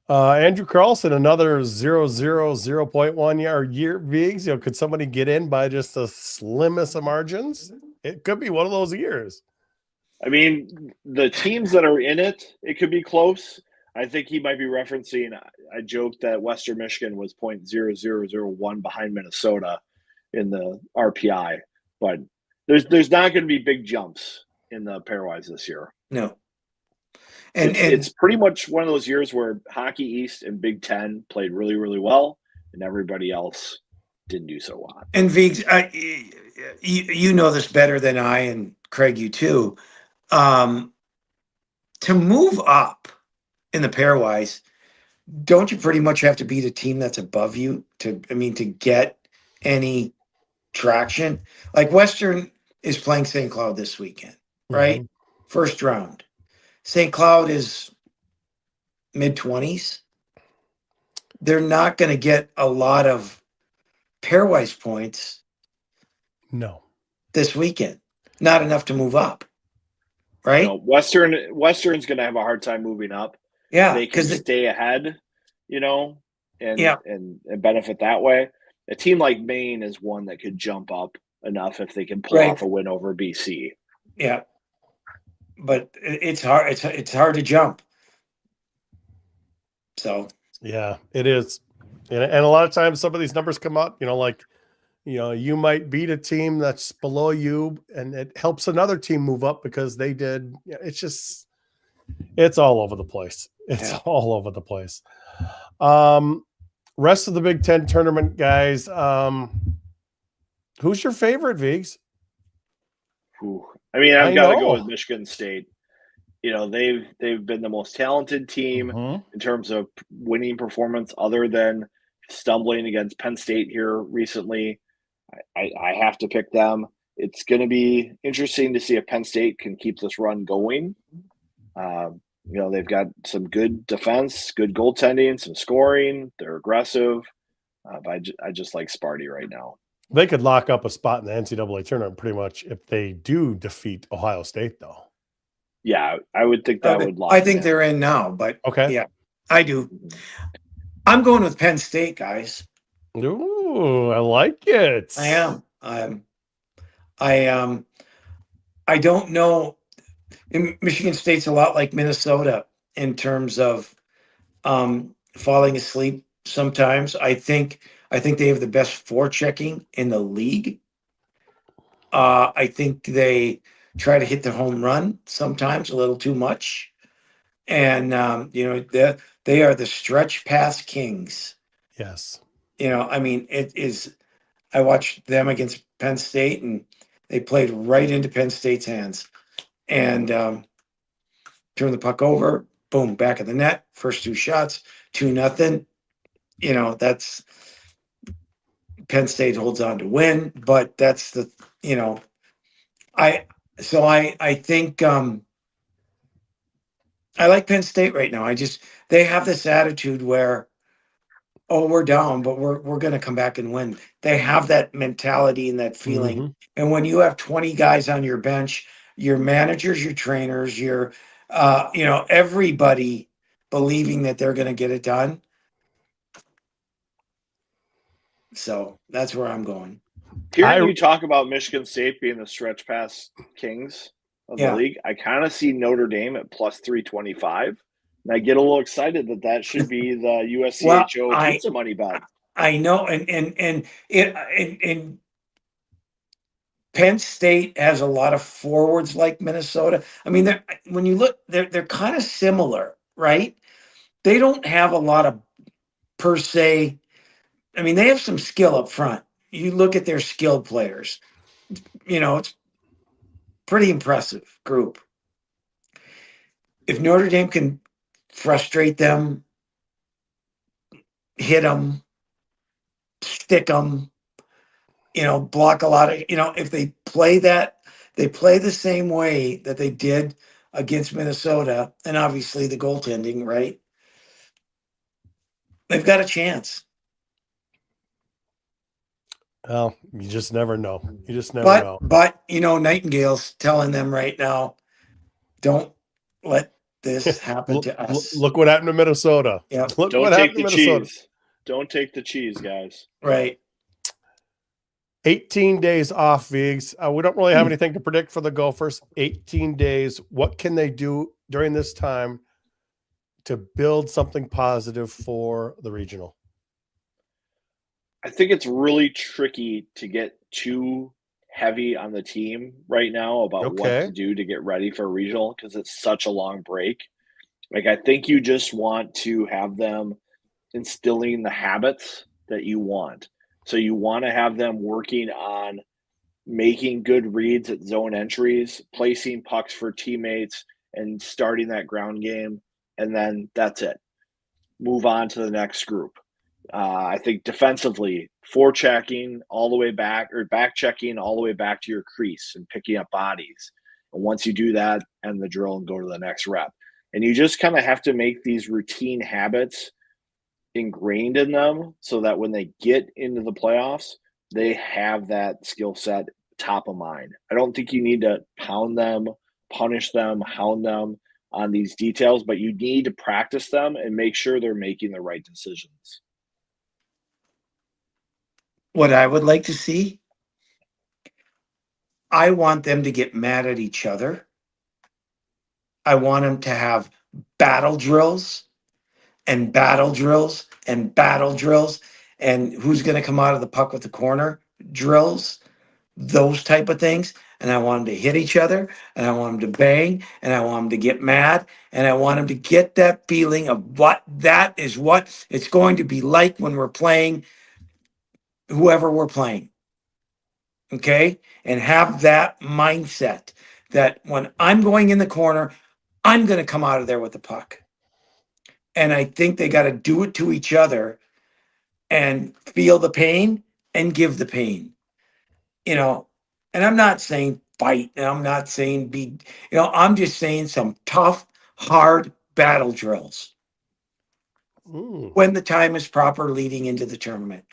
Andrew Carlson, another 0.1 year Vigs. You know, could somebody get in by just the slimmest of margins? It could be one of those years. I mean, the teams that are in it, it could be close. I think he might be referencing, I joked that Western Michigan was 0.0001 behind Minnesota in the RPI, but there's not going to be big jumps in the pairwise this year. No. And it's pretty much one of those years where Hockey East and Big Ten played really, really well, and everybody else didn't do so well. And Vigs, you know this better than I, and Craig, you too. To move up in the pairwise, don't you pretty much have to beat a team that's above you to get any traction? Like Western is playing St. Cloud this weekend, right? First round. St. Cloud is mid-20s. They're not going to get a lot of pairwise points. No. This weekend. Not enough to move up. Right? No, Western's going to have a hard time moving up. Yeah. They can stay ahead, you know, and benefit that way. A team like Maine is one that could jump up enough if they can pull off a win over BC. Yeah. But it's hard. It's hard to jump. So yeah, it is, and a lot of times some of these numbers come up. You know, like you might beat a team that's below you, and it helps another team move up because they did. It's all over the place. It's all over the place. Rest of the Big Ten tournament guys. Who's your favorite, Vigs? I mean, I've got to go with Michigan State. You know, they've been the most talented team in terms of winning performance, other than stumbling against Penn State here recently. I have to pick them. It's going to be interesting to see if Penn State can keep this run going. You know, they've got some good defense, good goaltending, some scoring. They're aggressive. But I just like Sparty right now. They could lock up a spot in the NCAA tournament pretty much if they do defeat Ohio State, though. Yeah, I would think that would lock. I think they're in now, but yeah, I do. I'm going with Penn State, guys. Ooh, I like it. I am. I don't know. Michigan State's a lot like Minnesota in terms of falling asleep sometimes. I think they have the best forechecking in the league. I think they try to hit the home run sometimes a little too much. And, they are the stretch pass kings. Yes. You know, I mean, it is. I watched them against Penn State, and they played right into Penn State's hands. And turn the puck over, boom, back of the net. First two shots, 2-0. You know, that's Penn State holds on to win, but that's the, you know, I think I like Penn State right now. They have this attitude where, oh, we're down, but we're going to come back and win. They have that mentality and that feeling. And when you have 20 guys on your bench, your managers, your trainers, your everybody believing that they're going to get it done. So that's where I'm going. Hearing you talk about Michigan State being the stretch pass kings of the league, I kind of see Notre Dame at plus 325. And I get a little excited that should be the USCHO pizza money bet. I know, and Penn State has a lot of forwards like Minnesota. I mean, when you look, they're kind of similar, right? They don't have a lot of per se. I mean, they have some skill up front. You look at their skilled players. You know, it's pretty impressive group. if Notre Dame can frustrate them, hit them, stick them, block a lot of, if they play the same way that they did against Minnesota, and obviously the goaltending, right? They've got a chance. Well, you just never know. You just never know. But Nightingale's telling them right now, don't let this happen to us. Look what happened to Minnesota. Yeah. Look Don't what take happened the to Minnesota. cheese. Don't take the cheese, guys. Right. 18 days off, Viggs. We don't really have anything to predict for the Gophers. 18 days. What can they do during this time to build something positive for the regional? I think it's really tricky to get too heavy on the team right now about what to do to get ready for a regional because it's such a long break. Like, I think you just want to have them instilling the habits that you want. So you want to have them working on making good reads at zone entries, placing pucks for teammates, and starting that ground game. And then that's it. Move on to the next group. I think defensively, forechecking all the way back or back checking all the way back to your crease and picking up bodies. And once you do that, end the drill and go to the next rep. And you just kind of have to make these routine habits ingrained in them so that when they get into the playoffs, they have that skill set top of mind. I don't think you need to pound them, punish them, hound them on these details, but you need to practice them and make sure they're making the right decisions. What I would like to see, I want them to get mad at each other. I want them to have battle drills and battle drills and battle drills and who's going to come out of the puck with the corner drills, those type of things. And I want them to hit each other, and I want them to bang, and I want them to get mad, and I want them to get that feeling of what it's going to be like when we're playing whoever we're playing. Okay? And have that mindset that when I'm going in the corner, I'm going to come out of there with the puck. And I think they got to do it to each other and feel the pain and give the pain. And I'm not saying fight, and I'm not saying I'm just saying some tough, hard battle drills when the time is proper leading into the tournament.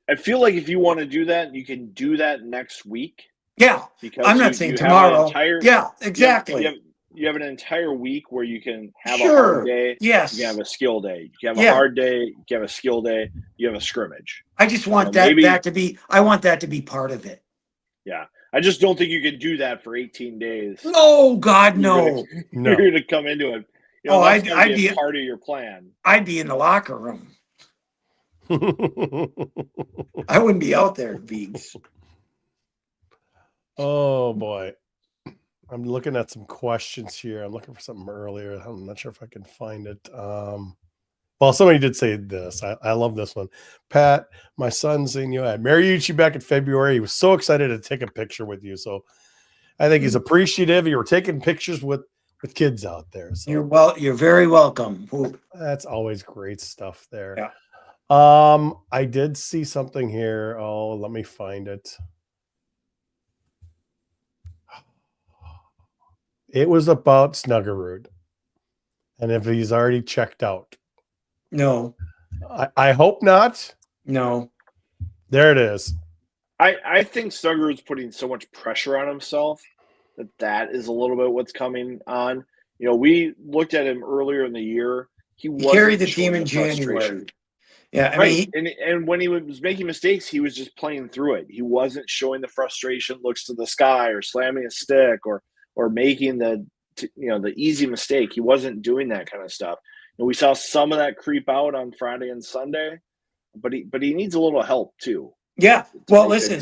I feel like if you want to do that, you can do that next week. Yeah, because I'm not saying tomorrow. Yeah, exactly. You have an entire week where you can have a hard day. Yes. You can have a skill day. You can have a hard day. You can have a skill day. You have a scrimmage. I just want that to be. I want that to be part of it. Yeah, I just don't think you can do that for 18 days. No, God, no. You're going to come into it. I'd be part of your plan. I'd be in the locker room. I wouldn't be out there, Beegs. Oh boy. I'm looking at some questions here. I'm looking for something earlier. I'm not sure if I can find it. Well, somebody did say this. I love this one. Pat, my son's in you. I married you back in February. He was so excited to take a picture with you. So I think he's appreciative. You were taking pictures with kids out there. So you're very welcome. That's always great stuff there. Yeah. I did see something here. Oh, let me find it. It was about Snuggerud, and if he's already checked out. No. I hope not. No. There it is. I think Snuggerud's putting so much pressure on himself that is a little bit what's coming on. We looked at him earlier in the year. He carried the team in January. Yeah, and when he was making mistakes, he was just playing through it. He wasn't showing the frustration looks to the sky or slamming a stick or making the easy mistake. He wasn't doing that kind of stuff. And we saw some of that creep out on Friday and Sunday, but he needs a little help too. Yeah. Well, listen,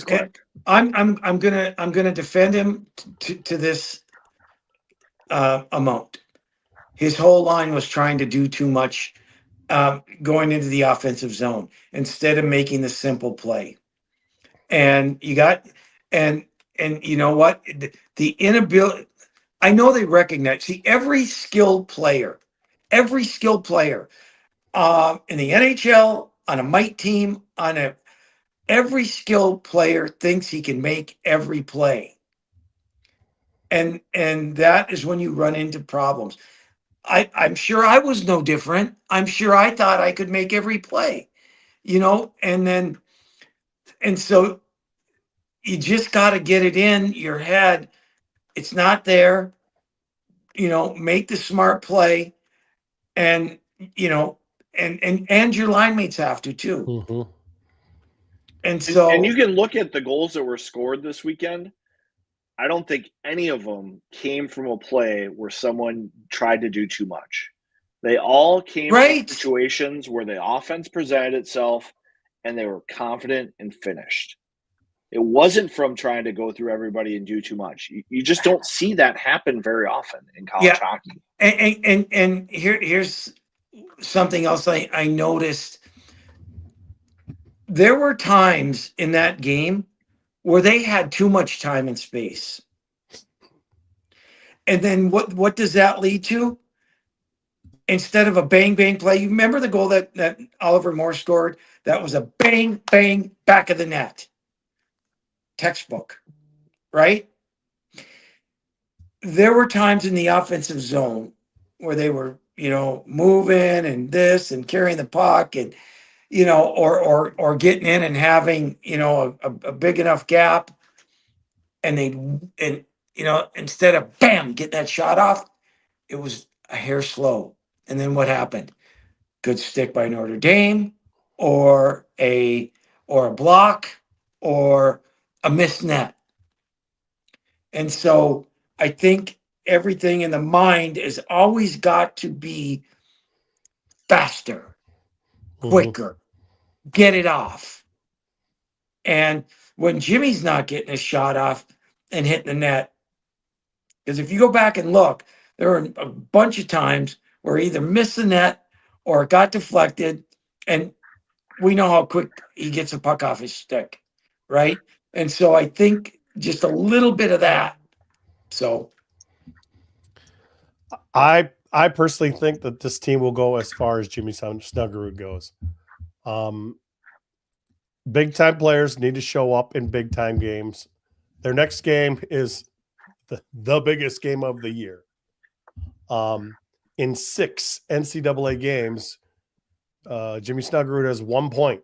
I'm gonna defend him to this amount. His whole line was trying to do too much going into the offensive zone instead of making the simple play. And you know what? The inability, I know they recognize. See, every skilled player in the NHL, on a mite team, every skilled player thinks he can make every play. And that is when you run into problems. I'm sure I was no different. I'm sure I thought I could make every play, and so you just got to get it in your head. It's not there, make the smart play, and, and your line mates have to too. Mm-hmm. And so, and you can look at the goals that were scored this weekend. I don't think any of them came from a play where someone tried to do too much. They all came from situations where the offense presented itself and they were confident and finished. It wasn't from trying to go through everybody and do too much. You just don't see that happen very often in college hockey. And here's something else I noticed. There were times in that game where they had too much time and space. And then what does that lead to? Instead of a bang, bang play, you remember the goal that Oliver Moore scored? That was a bang, bang, back of the net. Textbook, right? There were times in the offensive zone where they were, moving and this and carrying the puck and, or getting in and having, a big enough gap. And instead of bam, get that shot off, it was a hair slow. And then what happened? Good stick by Notre Dame, or a block, or a missed net. And so I think everything in the mind has always got to be faster, quicker, get it off. And when Jimmy's not getting a shot off and hitting the net, because if you go back and look, there were a bunch of times where he either missed the net or it got deflected, and we know how quick he gets a puck off his stick, right? And so I think just a little bit of that. So I personally think that this team will go as far as Jimmy Snuggerud goes. Big time players need to show up in big time games. Their next game is the biggest game of the year. In 6 NCAA games, Jimmy Snuggerud has 1 point,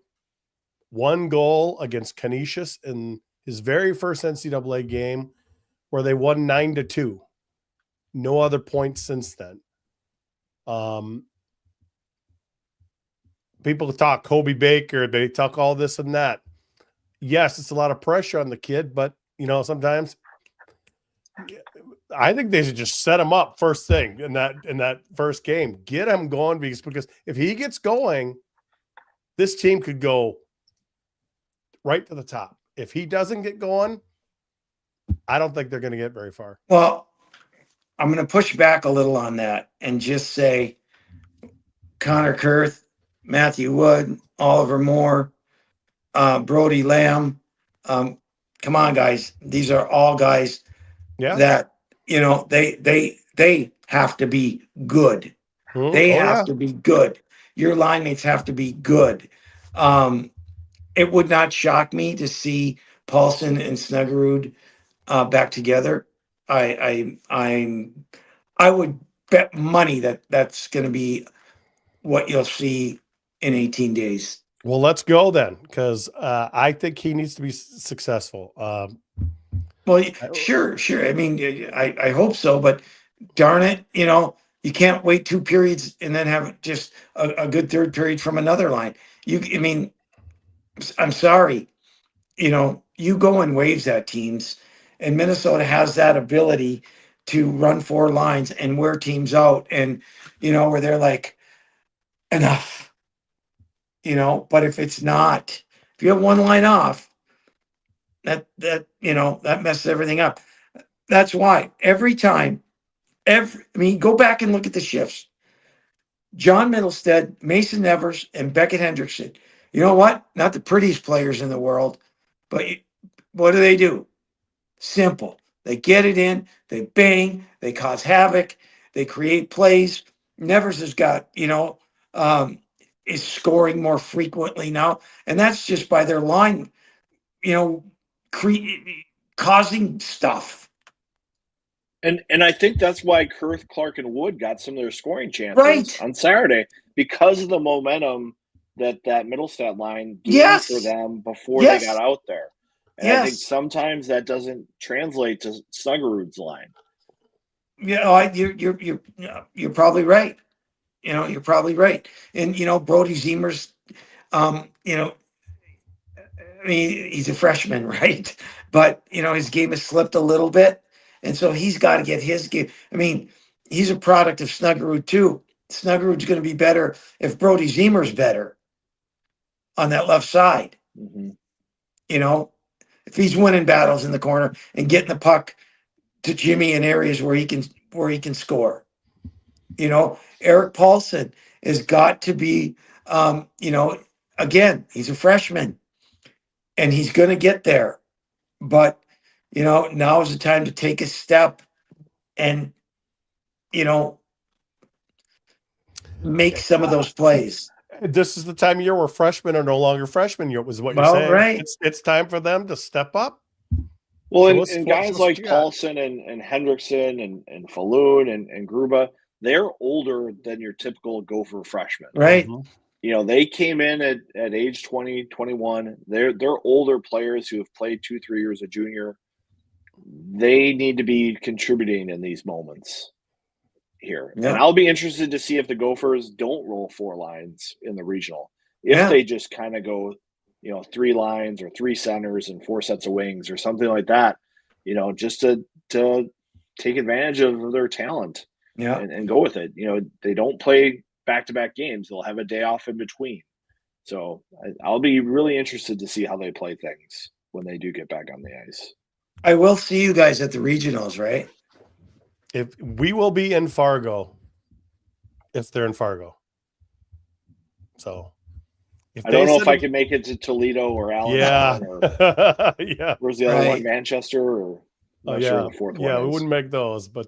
1 goal against Canisius in his very first NCAA game, where they won 9-2. No other points since then. People talk Kobe Baker, they talk all this and that. Yes, it's a lot of pressure on the kid, but sometimes I think they should just set him up first thing in that first game. Get him going, because if he gets going, this team could go right to the top. If he doesn't get going, I don't think they're going to get very far. Well, I'm going to push back a little on that and just say Connor Kurth, Matthew Wood, Oliver Moore, Brody Lamb. Come on, guys. These are all guys that, they have to be good. They have to be good. Your line mates have to be good. It would not shock me to see Paulson and Snuggerud back together. I would bet money that's going to be what you'll see in 18 days. Well, let's go then, because I think he needs to be successful. Well, sure. I mean, I hope so, but darn it, you can't wait 2 periods and then have just a good third period from another line. I'm sorry, you go in waves at teams, and Minnesota has that ability to run 4 lines and wear teams out, and where they're like, enough, but if it's not, if you have 1 line off, that messes everything up. That's why every time, go back and look at the shifts. John Middlestead, Mason Evers, and Beckett Hendrickson. You know what? Not the prettiest players in the world, but what do? Simple. They get it in, they bang, they cause havoc, they create plays. Nevers has got, is scoring more frequently now. And that's just by their line, causing stuff. And I think that's why Kurth, Clark, and Wood got some of their scoring chances Right. on Saturday because of the momentum that Middlestat line gained Yes. for them before Yes. they got out there. And I think Yes. sometimes that doesn't translate to Snuggerud's line. You're probably right. You're probably right. And Brody Zemer's, I mean, he's a freshman, right? But his game has slipped a little bit, and so he's got to get his game. I mean, he's a product of Snuggerud too. Snuggerud's going to be better if Brody Zemer's better on that left side. Mm-hmm. If he's winning battles in the corner and getting the puck to Jimmy in areas where he can score. Eric Paulson has got to be, again, he's a freshman and he's going to get there. But, now is the time to take a step and, make some of those plays. This is the time of year where freshmen are no longer freshmen. Was what you're saying. Right. It's time for them to step up. Well, and guys like Paulson and Hendrickson and Falloon and Gruba, they're older than your typical Gopher freshman. Right. Mm-hmm. They came in at age 20, 21. They're older players who have played 2-3 years a junior. They need to be contributing in these moments here. Yeah. And I'll be interested to see if the Gophers don't roll 4 lines in the regional. If they just kind of go, 3 lines or 3 centers and 4 sets of wings or something like that, just to take advantage of their talent and go with it. They don't play back-to-back games. They'll have a day off in between. So I'll be really interested to see how they play things when they do get back on the ice. I will see you guys at the regionals, right? If we will be in Fargo, if they're in Fargo. So I don't know if I can make it to Toledo or Allentown or yeah. Where's the other one? Manchester or sure the fourth one. Yeah, we wouldn't make those, but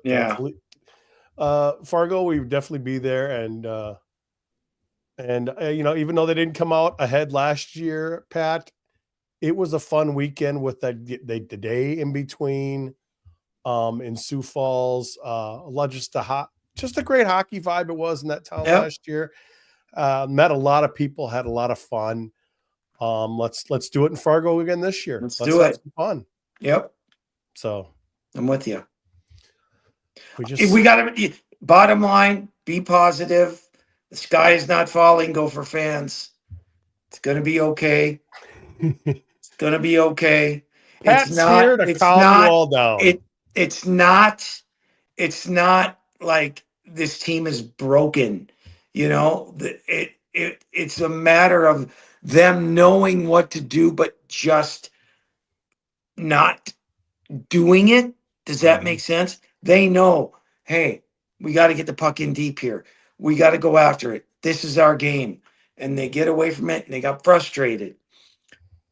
Fargo, we would definitely be there, and even though they didn't come out ahead last year, Pat, it was a fun weekend with the day in between in Sioux Falls. Just a great hockey vibe it was in that town last year. Met a lot of people, had a lot of fun. Let's do it in Fargo again this year. Let's do it. Fun. Yep. So I'm with you. We got to, bottom line, be positive. The sky is not falling, Gopher fans. It's going to be okay. It's going to be okay. Pat's here to calm you all down. It's not like this team is broken. It's a matter of them knowing what to do, but just not doing it. Does that make sense? They know, hey, we got to get the puck in deep here. We got to go after it. This is our game. And they get away from it and they got frustrated.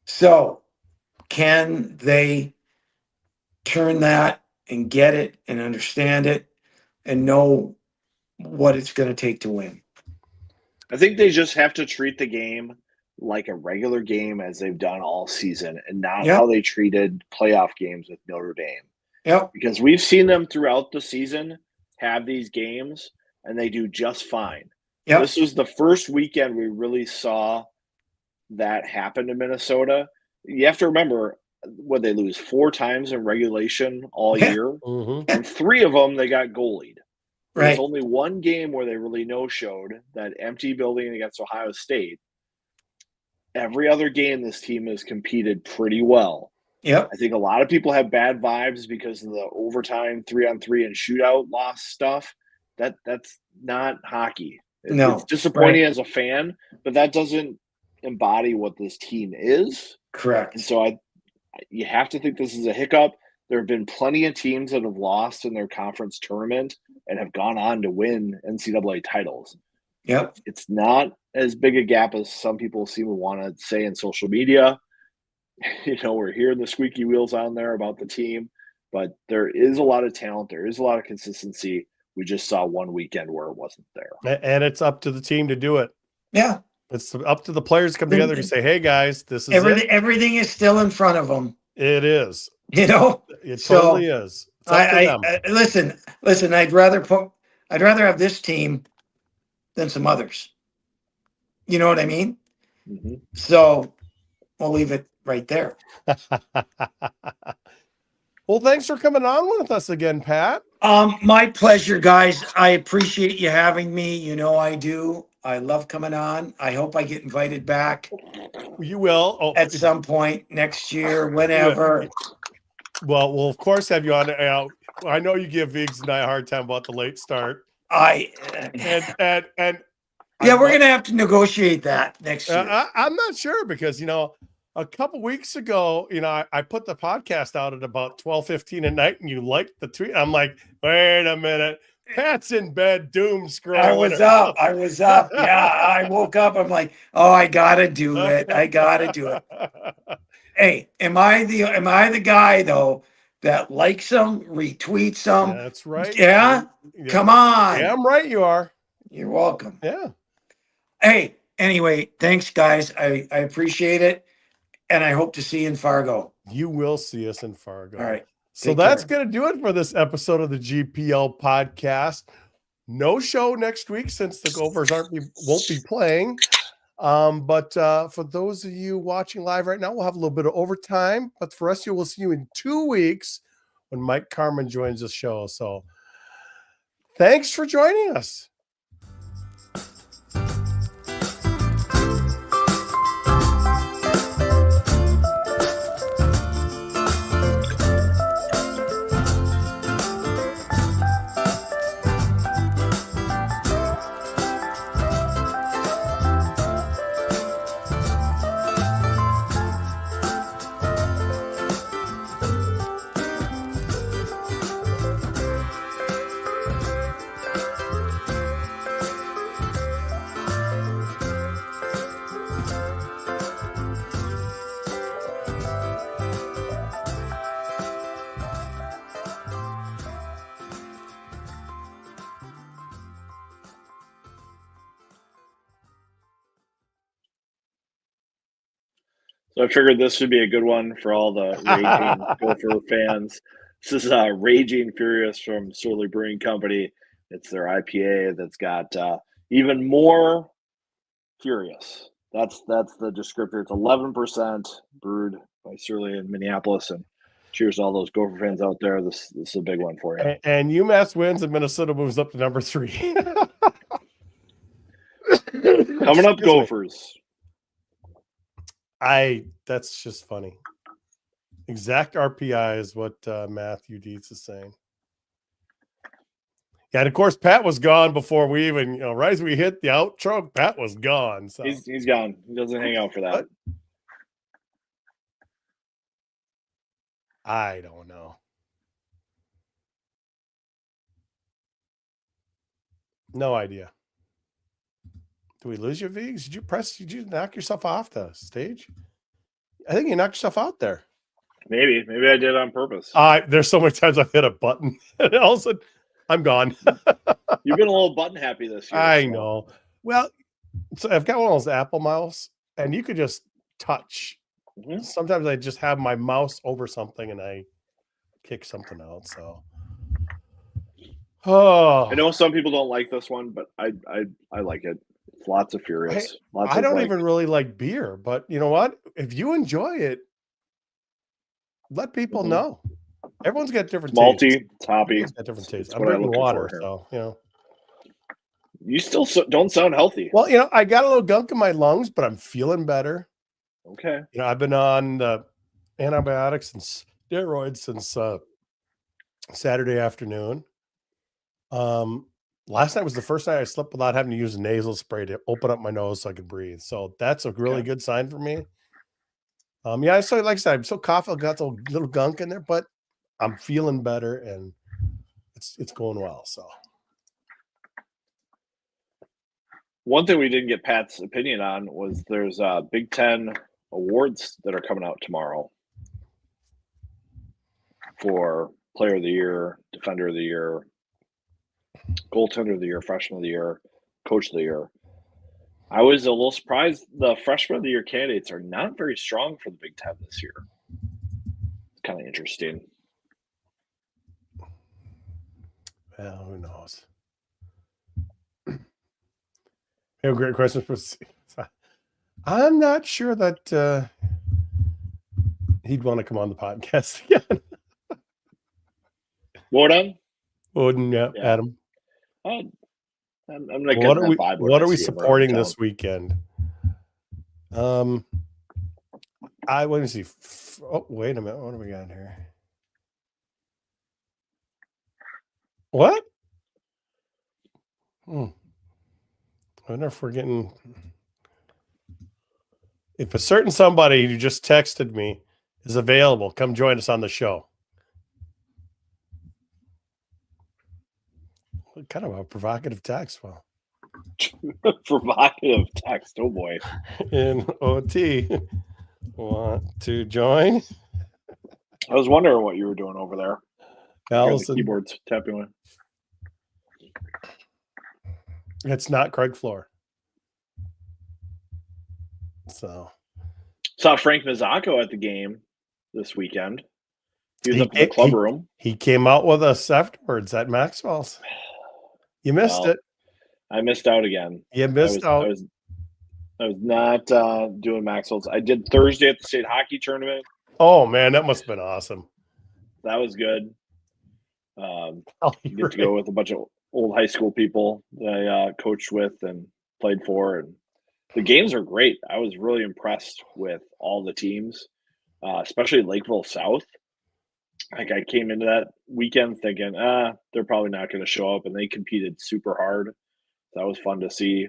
So can they turn that and get it and understand it and know what it's going to take to win? I think they just have to treat the game like a regular game as they've done all season and not how they treated playoff games with Notre Dame. Yep. Because we've seen them throughout the season have these games and they do just fine. Yep. This was the first weekend we really saw that happen to Minnesota. You have to remember, what they lose 4 times in regulation all year, and 3 of them they got goalied. There's only one game where they really no-showed, that empty building against Ohio State. Every other game, this team has competed pretty well. Yep. I think a lot of people have bad vibes because of the overtime 3-on-3 and shootout loss stuff. That's not hockey. It's disappointing as a fan, but that doesn't embody what this team is. Correct. And so you have to think this is a hiccup. There have been plenty of teams that have lost in their conference tournament and have gone on to win NCAA titles. Yep. It's not as big a gap as some people seem to want to say in social media. We're hearing the squeaky wheels on there about the team, but there is a lot of talent. There is a lot of consistency. We just saw one weekend where it wasn't there. And it's up to the team to do it. Yeah. It's up to the players to come together to say, hey, guys, this is it. Everything is still in front of them. It is. You know? It totally is. It's up to them. Listen, I'd rather have this team than some others. You know what I mean? Mm-hmm. So we'll leave it right there. Well, thanks for coming on with us again, Pat. My pleasure, guys. I appreciate you having me. You know I do. I love coming on. I hope I get invited back. You will. At some point next year, whenever. Well, we'll of course have you on. I know you give Viggs and I a hard time about the late start. Yeah, we're gonna have to negotiate that next year. I'm not sure because a couple weeks ago, I put the podcast out at about 12:15 at night, and you liked the tweet. I'm like, wait a minute, Pat's in bed, doom scrolling. I was up. Yeah, I woke up. I'm like, oh, I gotta do it. Hey, am I the guy though that likes them, retweets them? That's right. Yeah. Come on. Yeah, I'm right. You are. You're welcome. Yeah. Hey, anyway, thanks, guys. I appreciate it. And I hope to see you in Fargo. You will see us in Fargo. All right. So that's going to do it for this episode of the GPL podcast. No show next week since the Gophers won't be playing. But for those of you watching live right now, we'll have a little bit of overtime. But for us, we'll see you in 2 weeks when Mike Carmen joins the show. So thanks for joining us. So I figured this would be a good one for all the raging Gopher fans. This is Raging Furious from Surly Brewing Company. It's their IPA that's got even more furious. That's the descriptor. It's 11% brewed by Surly in Minneapolis. And cheers to all those Gopher fans out there. This is a big one for you. And UMass wins and Minnesota moves up to number 3. Coming up, Gophers. That's just funny. Exact RPI is what Matthew Dietz is saying. Yeah, and of course Pat was gone before we even, right as we hit the outro, Pat was gone. So he's gone. He doesn't hang out for that. What? I don't know. No idea. Did we lose your Viggs? Did you knock yourself off the stage? I think you knocked yourself out there. Maybe I did on purpose. There's so many times I've hit a button and all of a sudden I'm gone. You've been a little button happy this year. I know. Well, so I've got one of those Apple mouse and you could just touch. Mm-hmm. Sometimes I just have my mouse over something and I kick something out. So I know some people don't like this one, but I like it. Lots of furious. I don't even really like beer, but you know what? If you enjoy it, let people know. Everyone's got different malty, tastes. toppy. Everyone's got different tastes. I'm drinking water, so You still don't sound healthy. Well, I got a little gunk in my lungs, but I'm feeling better. Okay. I've been on antibiotics and steroids since Saturday afternoon. Last night was the first night I slept without having to use a nasal spray to open up my nose so I could breathe. So that's a really good sign for me. So like I said, I'm so coughy. I got a little gunk in there, but I'm feeling better and it's going well. So one thing we didn't get Pat's opinion on was there's Big Ten awards that are coming out tomorrow for Player of the Year, Defender of the Year, Goaltender of the Year, Freshman of the Year, Coach of the Year. I was a little surprised the Freshman of the Year candidates are not very strong for the Big Ten this year. It's kind of interesting. Well, who knows? We have a great question for I'm not sure that he'd want to come on the podcast again. Woden? Woden, yeah, Adam. I'm not What getting are we? that vibe when What I are we see him around supporting town. this weekend? I want to see. Oh, wait a minute. What do we got here? What? I wonder if we're getting. If a certain somebody who just texted me is available, come join us on the show. What kind of a provocative text? Well, Provocative text. Oh boy. in OT, want to join? I was wondering what you were doing over there. Allison, the keyboard's tapping away. it's not Craig Floor. So saw Frank Mazzacco at the game this weekend. He was up in the club room. He came out with us afterwards at Maxwell's. You missed it. I missed out again. You missed out. I was not doing Maxwell's. I did Thursday at the state hockey tournament. Oh man, that must have been awesome. That was good. Get to go with a bunch of old high school people that I coached with and played for, and the games are great. I was really impressed with all the teams, especially Lakeville South. Like I came into that weekend thinking, they're probably not going to show up, and they competed super hard. That was fun to see.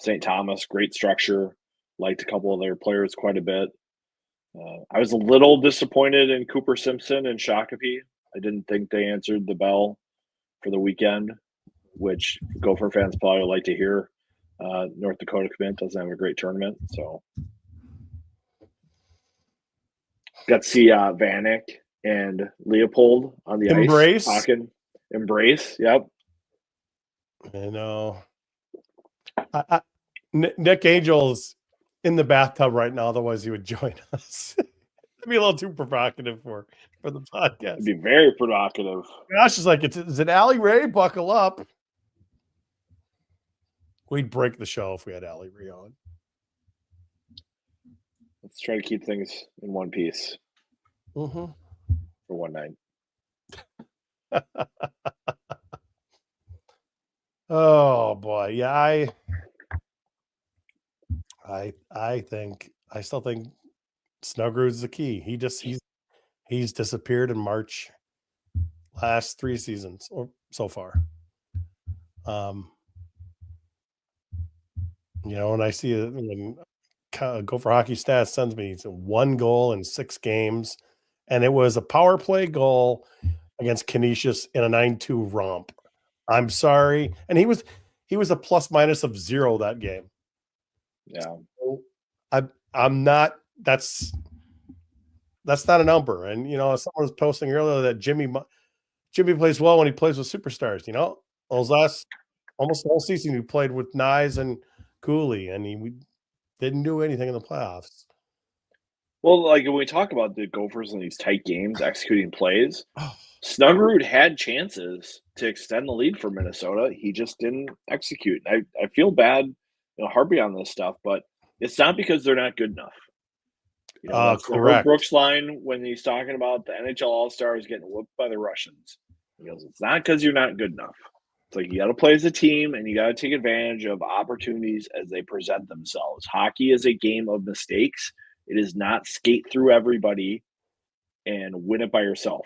St. Thomas, great structure. Liked a couple of their players quite a bit. I was a little disappointed in Cooper Simpson and Shakopee. I didn't think they answered the bell for the weekend, which Gopher fans probably like to hear. North Dakota Commit doesn't have a great tournament, so got to see Vanek and Leopold on the Embrace. ice talking. Embrace, yep. I know. Nick Angel's in the bathtub right now, otherwise he would join us. It'd be a little too provocative for the podcast. It'd be very provocative. Gosh, is like, is it Allie Ray? Buckle up. We'd break the show if we had Allie Ray on. Let's try to keep things in one piece for one night. Oh boy, yeah. I still think Snuggerud's the key. He's disappeared in March last 3 seasons or so far. And I see it when Gopher Hockey Stats sends me 1 goal in 6 games, and it was a power play goal against Canisius in a 9-2 romp. I'm sorry, and he was a plus minus of 0 that game. Yeah, I'm not. That's not a number. And someone was posting earlier that Jimmy plays well when he plays with superstars. Those last almost the whole season he played with Nyes and Cooley, and he didn't do anything in the playoffs. Well, like when we talk about the Gophers in these tight games, executing plays, Snuggerud had chances to extend the lead for Minnesota. He just didn't execute. I feel bad, harping on this stuff, but it's not because they're not good enough. That's correct. the Brooks line when he's talking about the NHL All-Stars getting whooped by the Russians. He goes, it's not because you're not good enough. It's like you got to play as a team, and you got to take advantage of opportunities as they present themselves. Hockey is a game of mistakes. It is not skate through everybody and win it by yourself.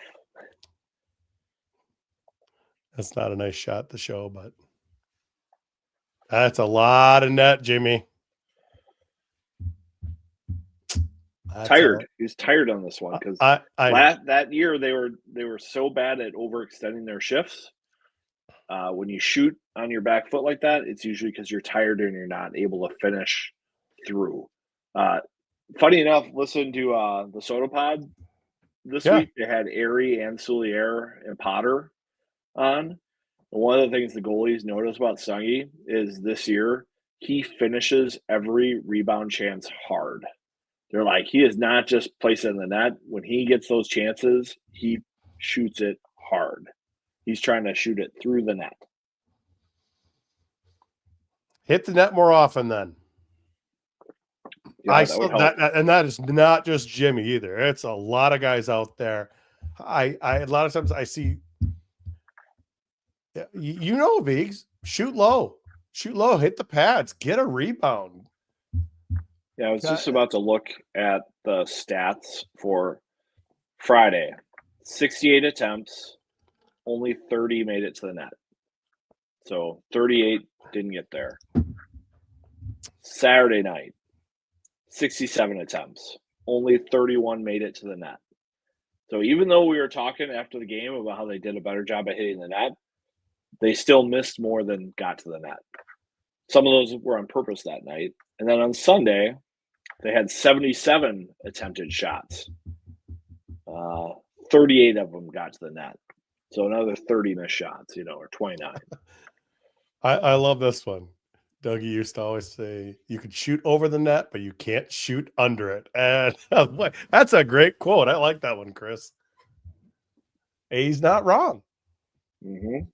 That's not a nice shot to show, but that's a lot of net, Jimmy. He's tired on this one because that year they were so bad at overextending their shifts. When you shoot on your back foot like that, it's usually because you're tired and you're not able to finish through. Funny enough, listen to the Soda Pod. this Yeah. week they had Airy and Soulier and Potter on. And one of the things the goalies notice about Sungy is this year he finishes every rebound chance hard. They're like, he is not just placing in the net. When he gets those chances, he shoots it hard. He's trying to shoot it through the net. Hit the net more often then. Yeah, I that saw would help. that, and that is not just Jimmy either. It's a lot of guys out there. I a lot of times I see, you know, Viggs, shoot low, hit the pads, get a rebound. Yeah, I was just about to look at the stats for Friday. 68 attempts, only 30 made it to the net. So 38 didn't get there. Saturday night, 67 attempts, only 31 made it to the net. So even though we were talking after the game about how they did a better job at hitting the net, they still missed more than got to the net. Some of those were on purpose that night. And then on Sunday, they had 77 attempted shots. 38 of them got to the net. So another 30 missed shots, or 29. I love this one. Dougie used to always say, you could shoot over the net, but you can't shoot under it. And that's a great quote. I like that one, Chris. He's not wrong. Mm-hmm.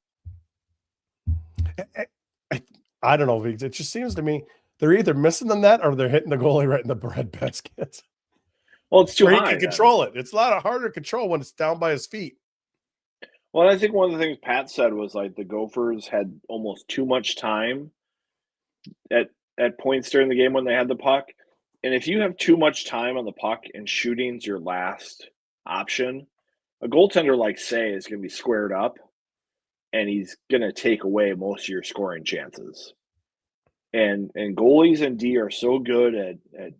I don't know. It just seems to me they're either missing the net or they're hitting the goalie right in the bread basket. Well, it's too high. He can control it. It's a lot harder to control when it's down by his feet. Well, I think one of the things Pat said was like the Gophers had almost too much time at points during the game when they had the puck. And if you have too much time on the puck and shooting's your last option, a goaltender like Say is going to be squared up and he's going to take away most of your scoring chances. And goalies and D are so good at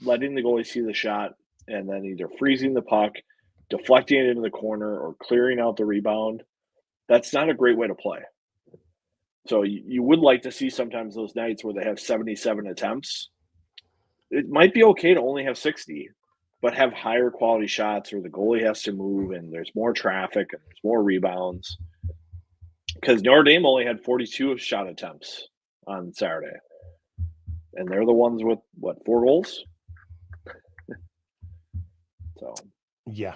letting the goalie see the shot and then either freezing the puck, deflecting it into the corner, or clearing out the rebound. That's not a great way to play. So you would like to see sometimes those nights where they have 77 attempts. It might be okay to only have 60, but have higher quality shots where the goalie has to move and there's more traffic and there's more rebounds. Because Notre Dame only had 42 shot attempts on Saturday. And they're the ones with, 4 goals? So yeah.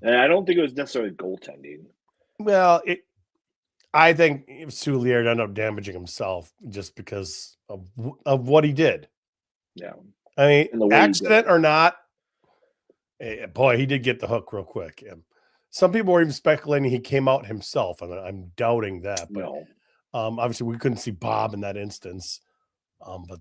And I don't think it was necessarily goaltending. Well, I think Soulier ended up damaging himself just because of what he did. Yeah. I mean, accident or not, boy, he did get the hook real quick. Some people were even speculating he came out himself, and I'm doubting that. But No. Obviously, we couldn't see Bob in that instance. But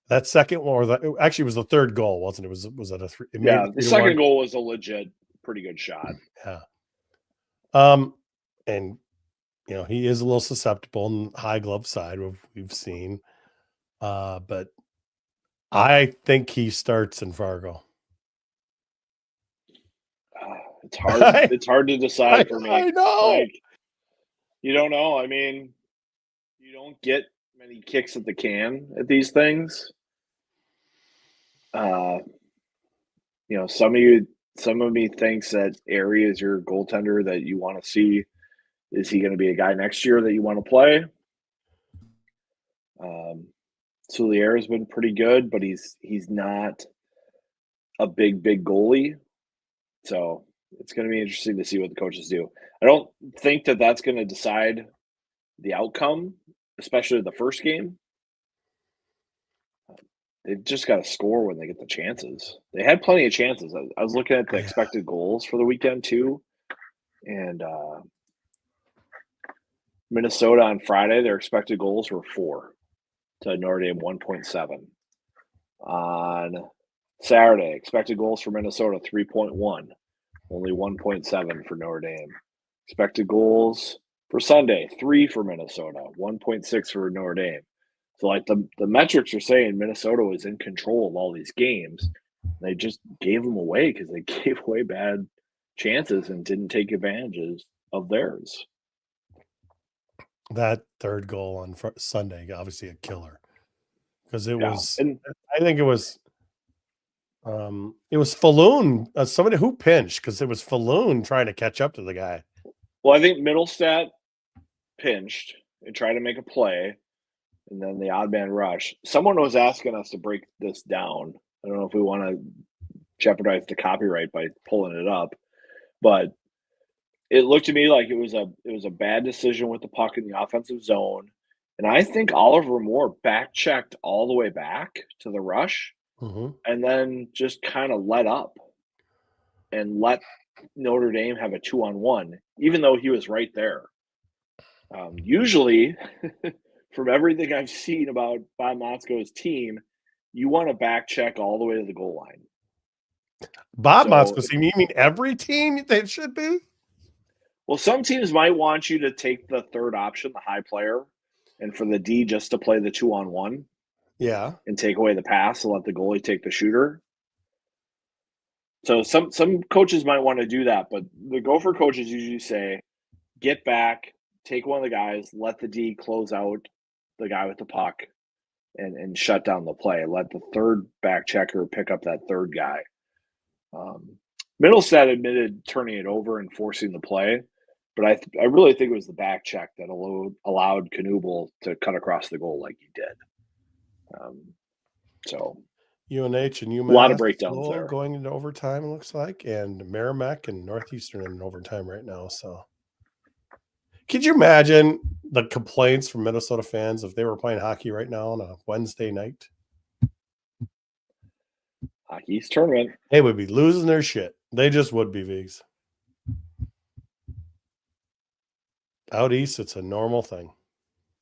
that second one, or actually, it was the third goal, wasn't it? Was that a 3? The second goal was a legit, pretty good shot. Yeah. And he is a little susceptible on the high glove side, we've seen. But I think he starts in Fargo. It's hard. It's hard to decide for me. I know. You don't know. I mean, you don't get many kicks at the can at these things. Some of me thinks that Airy is your goaltender that you want to see. Is he going to be a guy next year that you want to play? Soulier has been pretty good, but he's not a big goalie. So it's going to be interesting to see what the coaches do. I don't think that that's going to decide the outcome, especially the first game. They've just got to score when they get the chances. They had plenty of chances. I was looking at the expected goals for the weekend too. And Minnesota on Friday, their expected goals were 4 to Notre Dame 1.7. On Saturday, expected goals for Minnesota 3.1, only 1.7 for Notre Dame. Expected goals for Sunday 3 for Minnesota, 1.6 for Notre Dame. So like the metrics are saying Minnesota was in control of all these games. They just gave them away because they gave away bad chances and didn't take advantages of theirs. That third goal on Sunday, obviously a killer, because it was. And I think it was. It was Falloon, somebody who pinched because it was Falloon trying to catch up to the guy. Well, I think Middlestat pinched and tried to make a play, and then the odd man rush. Someone was asking us to break this down. I don't know if we want to jeopardize the copyright by pulling it up, but it looked to me like it was a bad decision with the puck in the offensive zone. And I think Oliver Moore back checked all the way back to the rush and then just kind of let up and let Notre Dame have a 2-on-1, even though he was right there. Usually, from everything I've seen about Bob Motzko's team, you want to back check all the way to the goal line. Bob Motzko's team? You mean every team they should be? Well, some teams might want you to take the third option, the high player, and for the D just to play the 2-on-1. Yeah. And take away the pass and let the goalie take the shooter. So some coaches might want to do that, but the Gopher coaches usually say, get back, take one of the guys, let the D close out the guy with the puck and shut down the play. Let the third back checker pick up that third guy. Middlestat admitted turning it over and forcing the play, but I really think it was the back check that allowed Knuble to cut across the goal like he did. So UNH and UMass a lot of breakdowns there going into overtime, it looks like, and Merrimack and Northeastern in overtime right now. So could you imagine the complaints from Minnesota fans if they were playing hockey right now on a Wednesday night? Hockey's tournament. They would be losing their shit. They just would be, Vigs. Out east, it's a normal thing.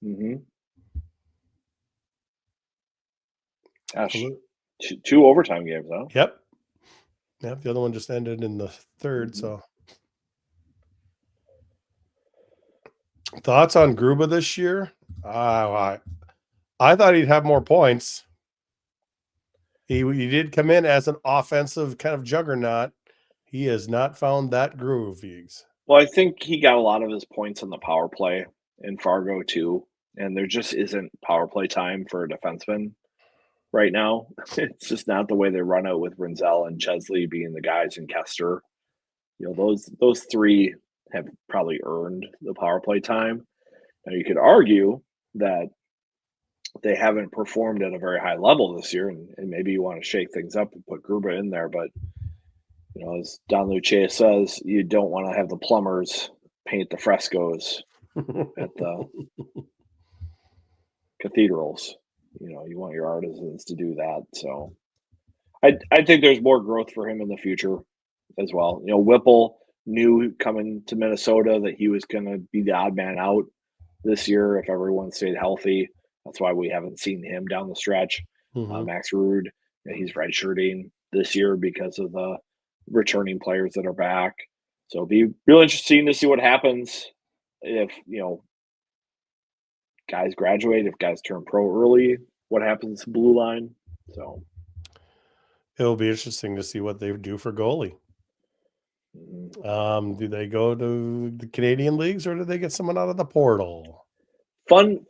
Mm-hmm. Gosh, two overtime games, huh? Yep. The other one just ended in the third. So, thoughts on Gruba this year? I thought he'd have more points. He did come in as an offensive kind of juggernaut. He has not found that groove, Viggs. Well, I think he got a lot of his points on the power play in Fargo too, and there just isn't power play time for a defenseman right now. It's just not the way they run it with Renzel and Chesley being the guys and Kester. You know, those three have probably earned the power play time. Now you could argue that they haven't performed at a very high level this year, and maybe you want to shake things up and put Gruba in there, but you know, as Don Lucia says, you don't want to have the plumbers paint the frescoes at the cathedrals. You know, you want your artisans to do that. So I think there's more growth for him in the future as well. You know, Whipple knew coming to Minnesota that he was going to be the odd man out this year if everyone stayed healthy. That's why we haven't seen him down the stretch. Max Ruud, he's redshirting this year because of the returning players that are back. So it'll be real interesting to see what happens if, you know, guys graduate, if guys turn pro early, what happens to blue line. So it'll be interesting to see what they do for goalie. Do they go to the Canadian leagues or do they get someone out of the portal? Fun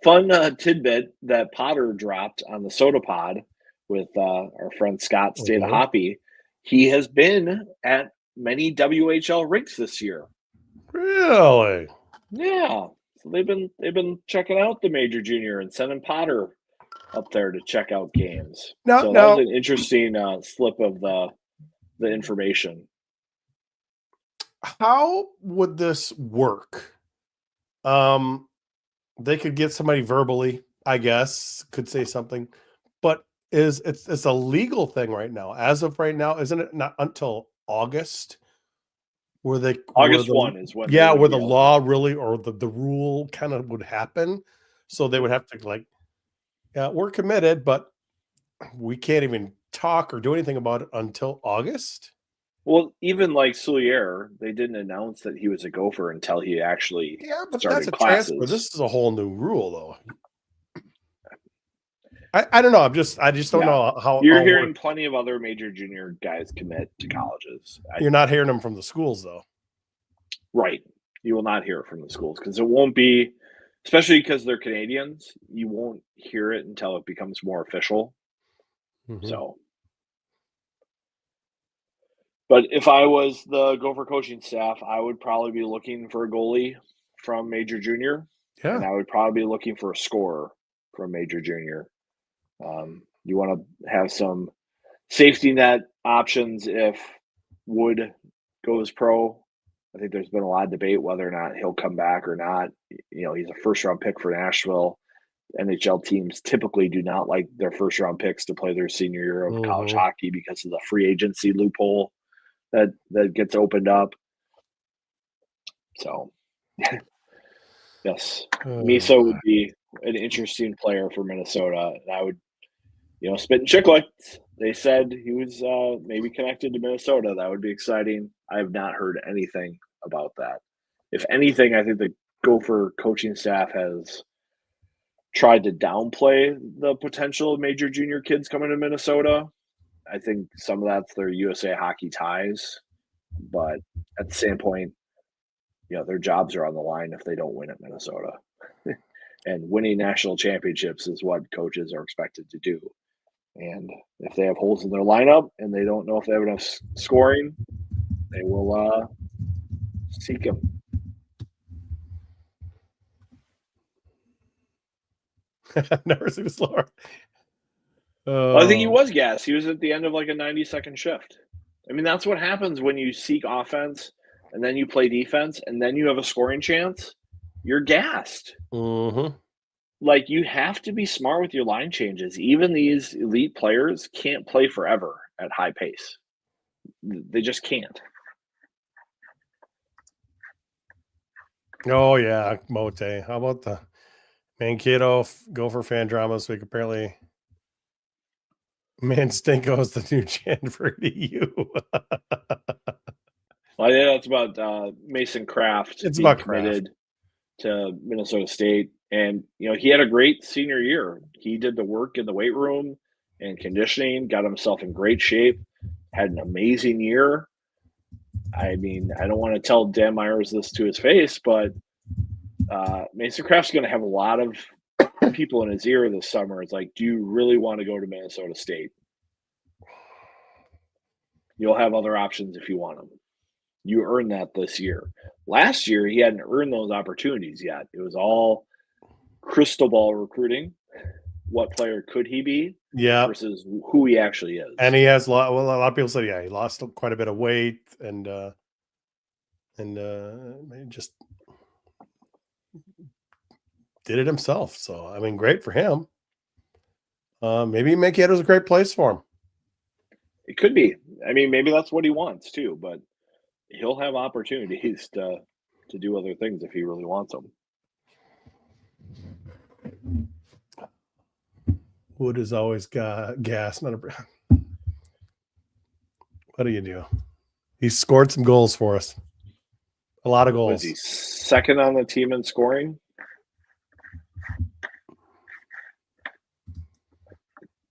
tidbit that Potter dropped on the Soda Pod with our friend Scott State of Hoppy. He has been at many WHL rinks this year. Really? Yeah. So they've been checking out the Major Junior and sending Potter up there to check out games. That was an interesting slip of the information. How would this work? They could get somebody verbally, I guess, could say something, but it's a legal thing right now. As of right now, isn't it not until August? August 1 is when where the law really or the rule kind of would happen. So they would have to we're committed, but we can't even talk or do anything about it until August. Well, even like Soulier, they didn't announce that he was a Gopher until he actually started classes. Transfer. This is a whole new rule, though. I don't know. I just don't know how you're hearing plenty of other major junior guys commit to colleges. You're not hearing them from the schools, though. Right. You will not hear it from the schools because it won't be, especially because they're Canadians. You won't hear it until it becomes more official. So But if I was the Gopher coaching staff, I would probably be looking for a goalie from Major Junior, and Yeah. I would probably be looking for a scorer from Major Junior. You want to have some safety net options if Wood goes pro. I think there's been a lot of debate whether or not he'll come back or not. You know, he's a first-round pick for Nashville. NHL teams typically do not like their first-round picks to play their senior year of college hockey because of the free agency loophole that gets opened up. So, yes, Miso would be an interesting player for Minnesota, and I would, Spit and Chicklets. They said he was maybe connected to Minnesota. That would be exciting. I have not heard anything about that. If anything, I think the Gopher coaching staff has tried to downplay the potential of Major Junior kids coming to Minnesota. I think some of that's their USA Hockey ties, but at the same point, their jobs are on the line if they don't win at Minnesota. And winning national championships is what coaches are expected to do. And if they have holes in their lineup and they don't know if they have enough scoring, they will seek them. Never seen a slower. I think he was gassed. He was at the end of like a 90-second shift. I mean, that's what happens when you seek offense and then you play defense and then you have a scoring chance. You're gassed. Mm-hmm. Like, you have to be smart with your line changes. Even these elite players can't play forever at high pace. They just can't. Oh, yeah, Mote. How about the Mankato Gopher fan drama this week? Apparently, Manstinko is the new Janford EU. Well, yeah, that's about Mason Kraft. It's being about committed to Minnesota State. And, he had a great senior year. He did the work in the weight room and conditioning, got himself in great shape, had an amazing year. I mean, I don't want to tell Dan Myers this to his face, but Mason Kraft's going to have a lot of people in his ear this summer. It's like, do you really want to go to Minnesota State? You'll have other options if you want them. You earned that this year. Last year, he hadn't earned those opportunities yet. It was all crystal ball recruiting. What player could he be? Yeah. Versus who he actually is. And he has a lot of people said, he lost quite a bit of weight and just did it himself. So, I mean, great for him. Maybe Mankato's a great place for him. It could be. I mean, maybe that's what he wants too, but he'll have opportunities to do other things if he really wants them. Wood is always gas. What do you do? He scored some goals for us. A lot of goals. Was he second on the team in scoring?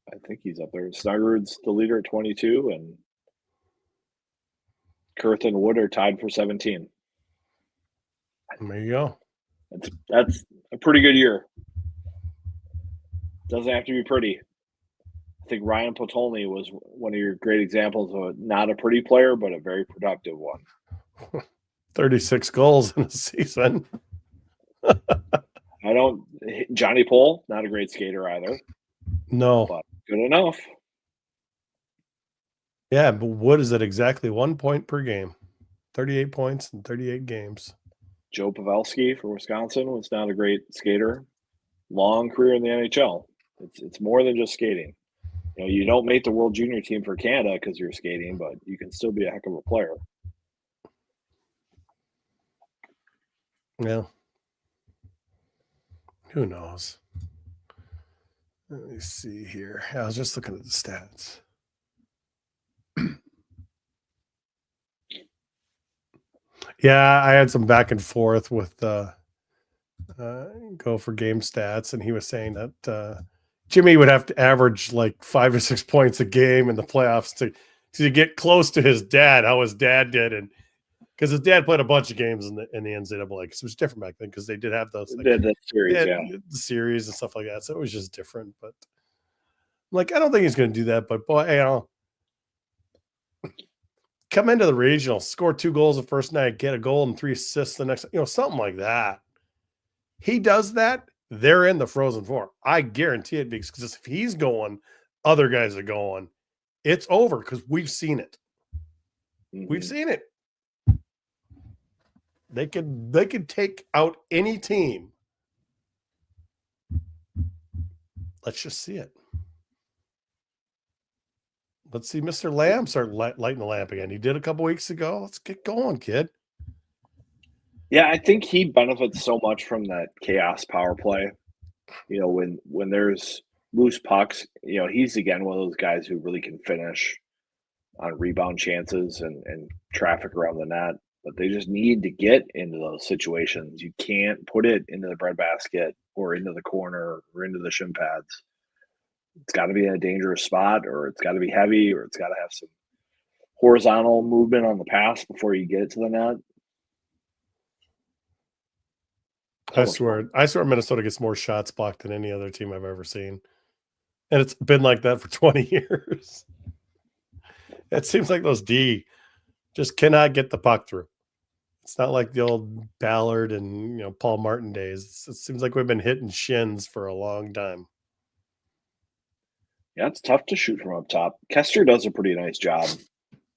I think he's up there. Snuggerud's the leader at 22, and Kurth and Wood are tied for 17. There you go. That's a pretty good year. Doesn't have to be pretty. I think Ryan Potolny was one of your great examples of not a pretty player, but a very productive one. 36 goals in a season. Johnny Pohl, not a great skater either. No. But good enough. Yeah, but Wood is at exactly 1 point per game. 38 points in 38 games. Joe Pavelski for Wisconsin was not a great skater. Long career in the NHL. It's more than just skating. You don't make the World Junior team for Canada because you're skating, but you can still be a heck of a player. Yeah. Who knows? Let me see here. I was just looking at the stats. Yeah, I had some back and forth with Go for Game Stats, and he was saying that Jimmy would have to average like 5 or 6 points a game in the playoffs to get close to his dad, how his dad did, and because his dad played a bunch of games in the NCAA, because it was different back then, because they did have those the series, the series and stuff like that, so it was just different. But like, I don't think he's going to do that. But boy, come into the regional, score 2 goals the first night, get a goal and 3 assists the next, something like that. He does that, they're in the Frozen Four. I guarantee it, because if he's going, other guys are going. It's over because we've seen it. We've seen it. They could take out any team. Let's just see it. Let's see Mr. Lamb start lighting the lamp again. He did a couple weeks ago. Let's get going, kid. Yeah, I think he benefits so much from that chaos power play. When there's loose pucks, he's again one of those guys who really can finish on rebound chances and traffic around the net. But they just need to get into those situations. You can't put it into the breadbasket or into the corner or into the shin pads. It's got to be in a dangerous spot, or it's got to be heavy, or it's got to have some horizontal movement on the pass before you get it to the net. I swear Minnesota gets more shots blocked than any other team I've ever seen. And it's been like that for 20 years. It seems like those D just cannot get the puck through. It's not like the old Ballard and Paul Martin days. It seems like we've been hitting shins for a long time. Yeah, it's tough to shoot from up top. Kester does a pretty nice job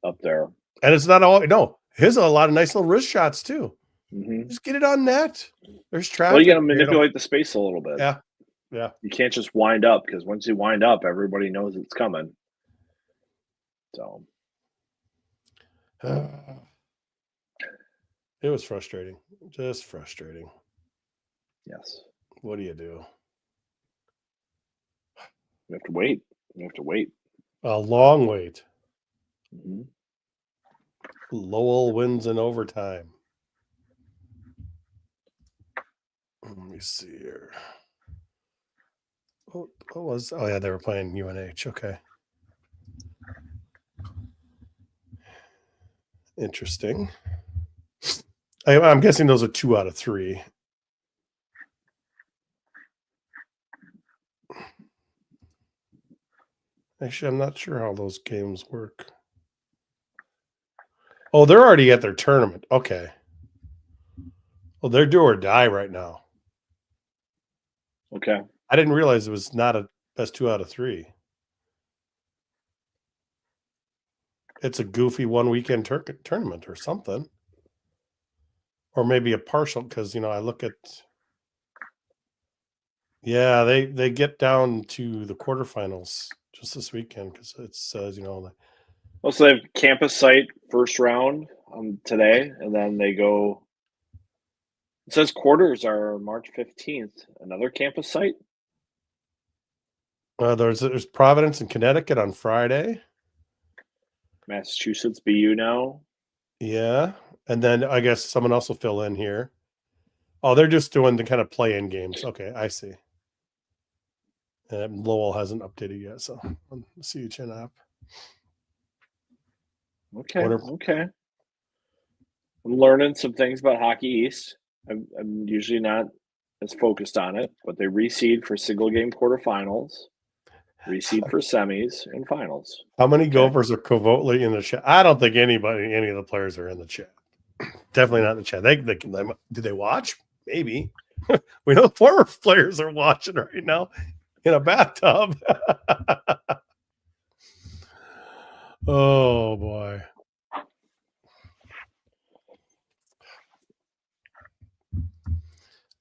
up there. And it's not all he has a lot of nice little wrist shots too. Mm-hmm. Just get it on net. There's traffic. Well, you got to manipulate the space a little bit. Yeah. You can't just wind up, because once you wind up, everybody knows it's coming. So it was frustrating. Just frustrating. yes. What do you do? You have to wait. A long wait. Mm-hmm. Lowell wins in overtime. Let me see here. Oh, yeah, they were playing UNH. Okay. Interesting. I'm guessing those are 2 out of 3. Actually, I'm not sure how those games work. Oh, they're already at their tournament. Okay. Well, they're do or die right now. Okay. I didn't realize it was not a best 2 out of 3. It's a goofy 1 weekend tournament or something. Or maybe a partial, because, I look at... Yeah, they get down to the quarterfinals just this weekend, because it says, Well, so they have campus site first round today, and then they go... It says quarters are March 15th. Another campus site? There's Providence and Connecticut on Friday. Massachusetts BU now. Yeah. And then I guess someone else will fill in here. Oh, they're just doing the kind of play-in games. Okay, I see. Lowell hasn't updated yet, so I'll see you chin up. Okay. Okay. I'm learning some things about Hockey East. I'm usually not as focused on it, but they reseed for single game quarterfinals, reseed for semis and finals. How many Gophers are covertly in the chat? I don't think any of the players are in the chat. Definitely not in the chat. Do they watch? Maybe. We know former players are watching right now in a bathtub. Oh boy.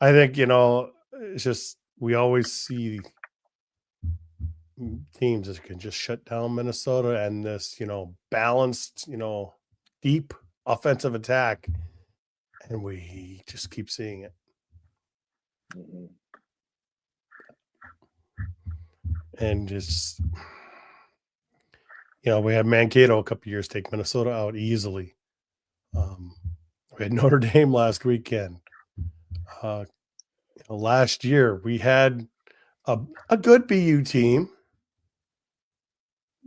I think, it's just we always see teams that can just shut down Minnesota and this, balanced, deep offensive attack. And we just keep seeing it. Mm-hmm. And just, we had Mankato a couple years take Minnesota out easily. We had Notre Dame last weekend. Last year we had a good BU team.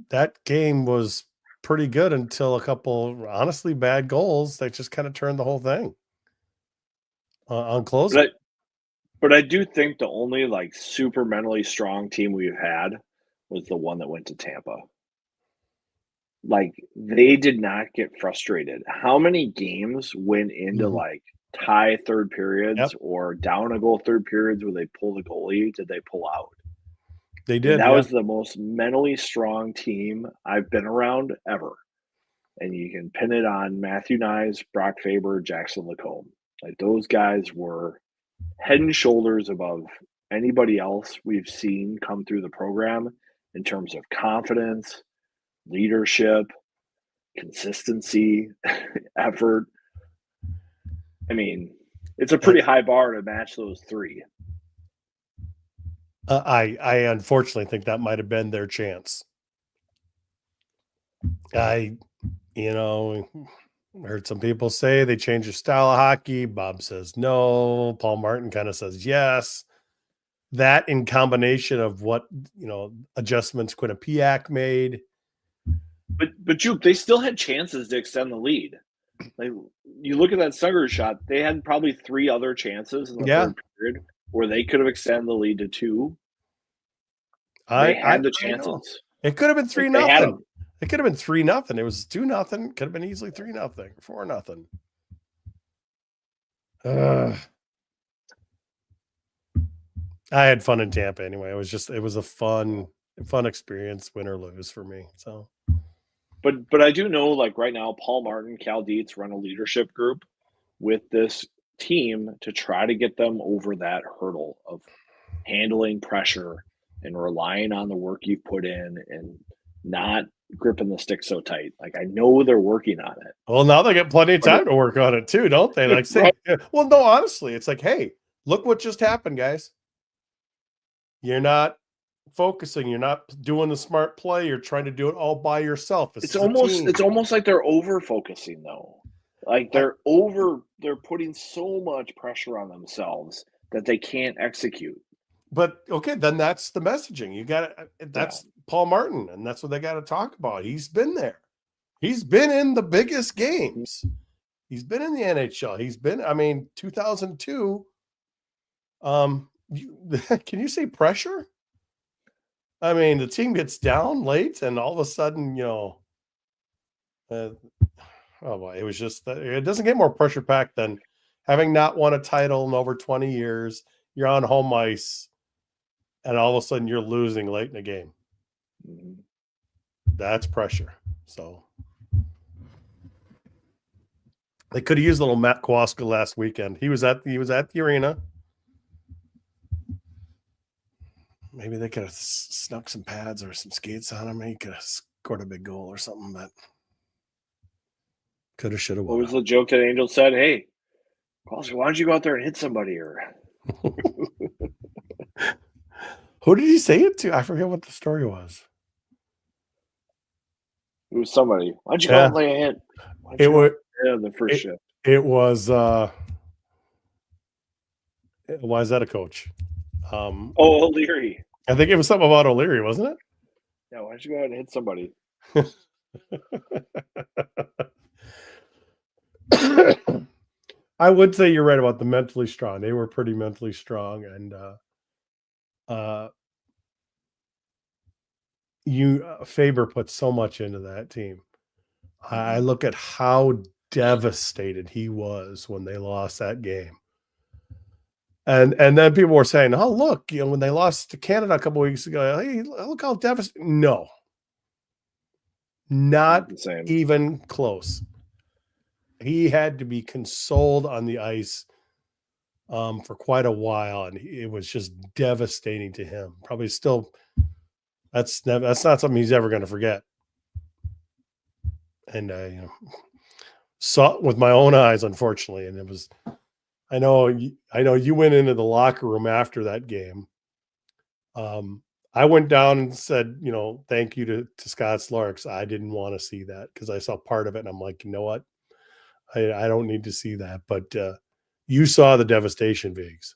That game was pretty good until a couple honestly bad goals that just kind of turned the whole thing on closing. But I do think the only super mentally strong team we've had was the one that went to Tampa. like they did not get frustrated. How many games went into like tie third periods or down a goal third periods where they pull the goalie? Did they pull out? They did. That was the most mentally strong team I've been around ever. And you can pin it on Matthew Nyes, Brock Faber, Jackson Lacombe. Like those guys were head and shoulders above anybody else we've seen come through the program in terms of confidence, leadership, consistency, effort. I mean, it's a pretty high bar to match those three. I unfortunately think that might have been their chance. I heard some people say they changed their style of hockey. Bob says no. Paul Martin kind of says yes. That in combination of what, adjustments Quinnipiac made. But Juke, they still had chances to extend the lead. Like you look at that Sugar shot, they had probably 3 other chances in the third period where they could have extended the lead to 2. They had the chances. It could have been 3-0. It could have been 3-0. It was 2-0. Could have been easily 3-0, 4-0. I had fun in Tampa anyway. It was a fun experience, win or lose for me. So, but I do know, like right now, Paul Martin, Cal Dietz run a leadership group with this team to try to get them over that hurdle of handling pressure and relying on the work you've put in and not gripping the stick so tight. Like I know they're working on it. Well, now they get plenty of time to work on it too, don't they? Like say, well, no, honestly, it's like, hey, look what just happened, guys. You're not focusing. You're not doing the smart play. You're trying to do it all by yourself. It's almost like they're over focusing though. Like they're putting so much pressure on themselves that they can't execute. But okay, then that's the messaging. That's Paul Martin, and that's what they got to talk about. He's been there. He's been in the biggest games. He's been in the NHL. He's been, 2002. Can you say pressure? I mean, the team gets down late, and all of a sudden, it was just it doesn't get more pressure packed than having not won a title in over 20 years. You're on home ice, and all of a sudden you're losing late in the game. That's pressure. So they could have used a little Matt Kowalski last weekend. He was at the arena. Maybe they could have snuck some pads or some skates on him. He could have scored a big goal or something, but could have, should have. What was the joke that Angel said? Hey, Kowalski, why don't you go out there and hit somebody? Or who did he say it to? I forget what the story was. It was somebody. Why don't you go out and lay a hit? It was the first shift. It was. Why is that a coach? O'Leary. I think it was something about O'Leary, wasn't it? Yeah, why don't you go out and hit somebody? I would say you're right about the mentally strong. They were pretty mentally strong, and Faber put so much into that team. I look at how devastated he was when they lost that game. And then people were saying, oh, look, when they lost to Canada a couple of weeks ago, hey, look how devastated. No, not even close. He had to be consoled on the ice for quite a while, and it was just devastating to him. Probably still, that's not something he's ever going to forget. And I saw it with my own eyes, unfortunately, and it was. I know you went into the locker room after that game. I went down and said, thank you to Scott Slarks. I didn't want to see that because I saw part of it, and I'm like, you know what? I don't need to see that. But you saw the devastation, Viggs.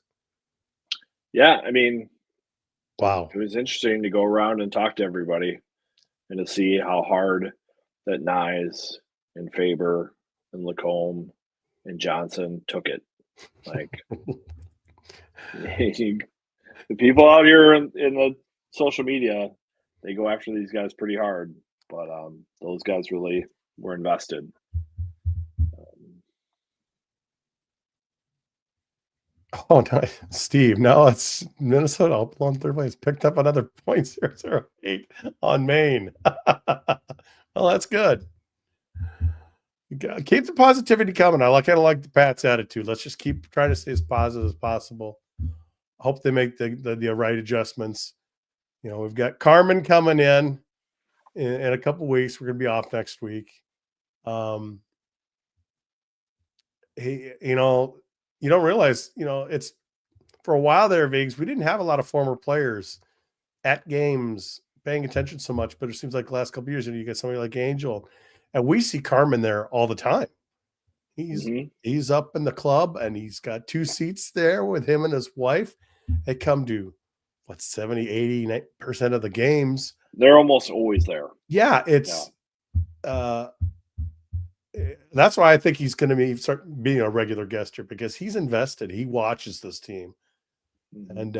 Yeah, wow. It was interesting to go around and talk to everybody and to see how hard that Nyes and Faber and Lacombe and Johnson took it. Like the people out here in the social media, they go after these guys pretty hard. but those guys really were invested. Oh, nice. Steve. Now it's Minnesota up on third place. Picked up another 0.008 on Maine. Well, that's good. Keep the positivity coming. I kind of like the Pats' attitude. Let's just keep trying to stay as positive as possible. Hope they make the right adjustments. We've got Carmen coming in a couple weeks. We're going to be off next week. You don't realize, it's for a while there, Viggs, we didn't have a lot of former players at games paying attention so much, but it seems like the last couple of years, you get somebody like Angel, and we see Carmen there all the time. He's up in the club, and he's got 2 seats there with him and his wife. They come to 70-80% of the games. They're almost always there. Yeah, that's why I think he's going to start being a regular guest here, because he's invested. He watches this team, and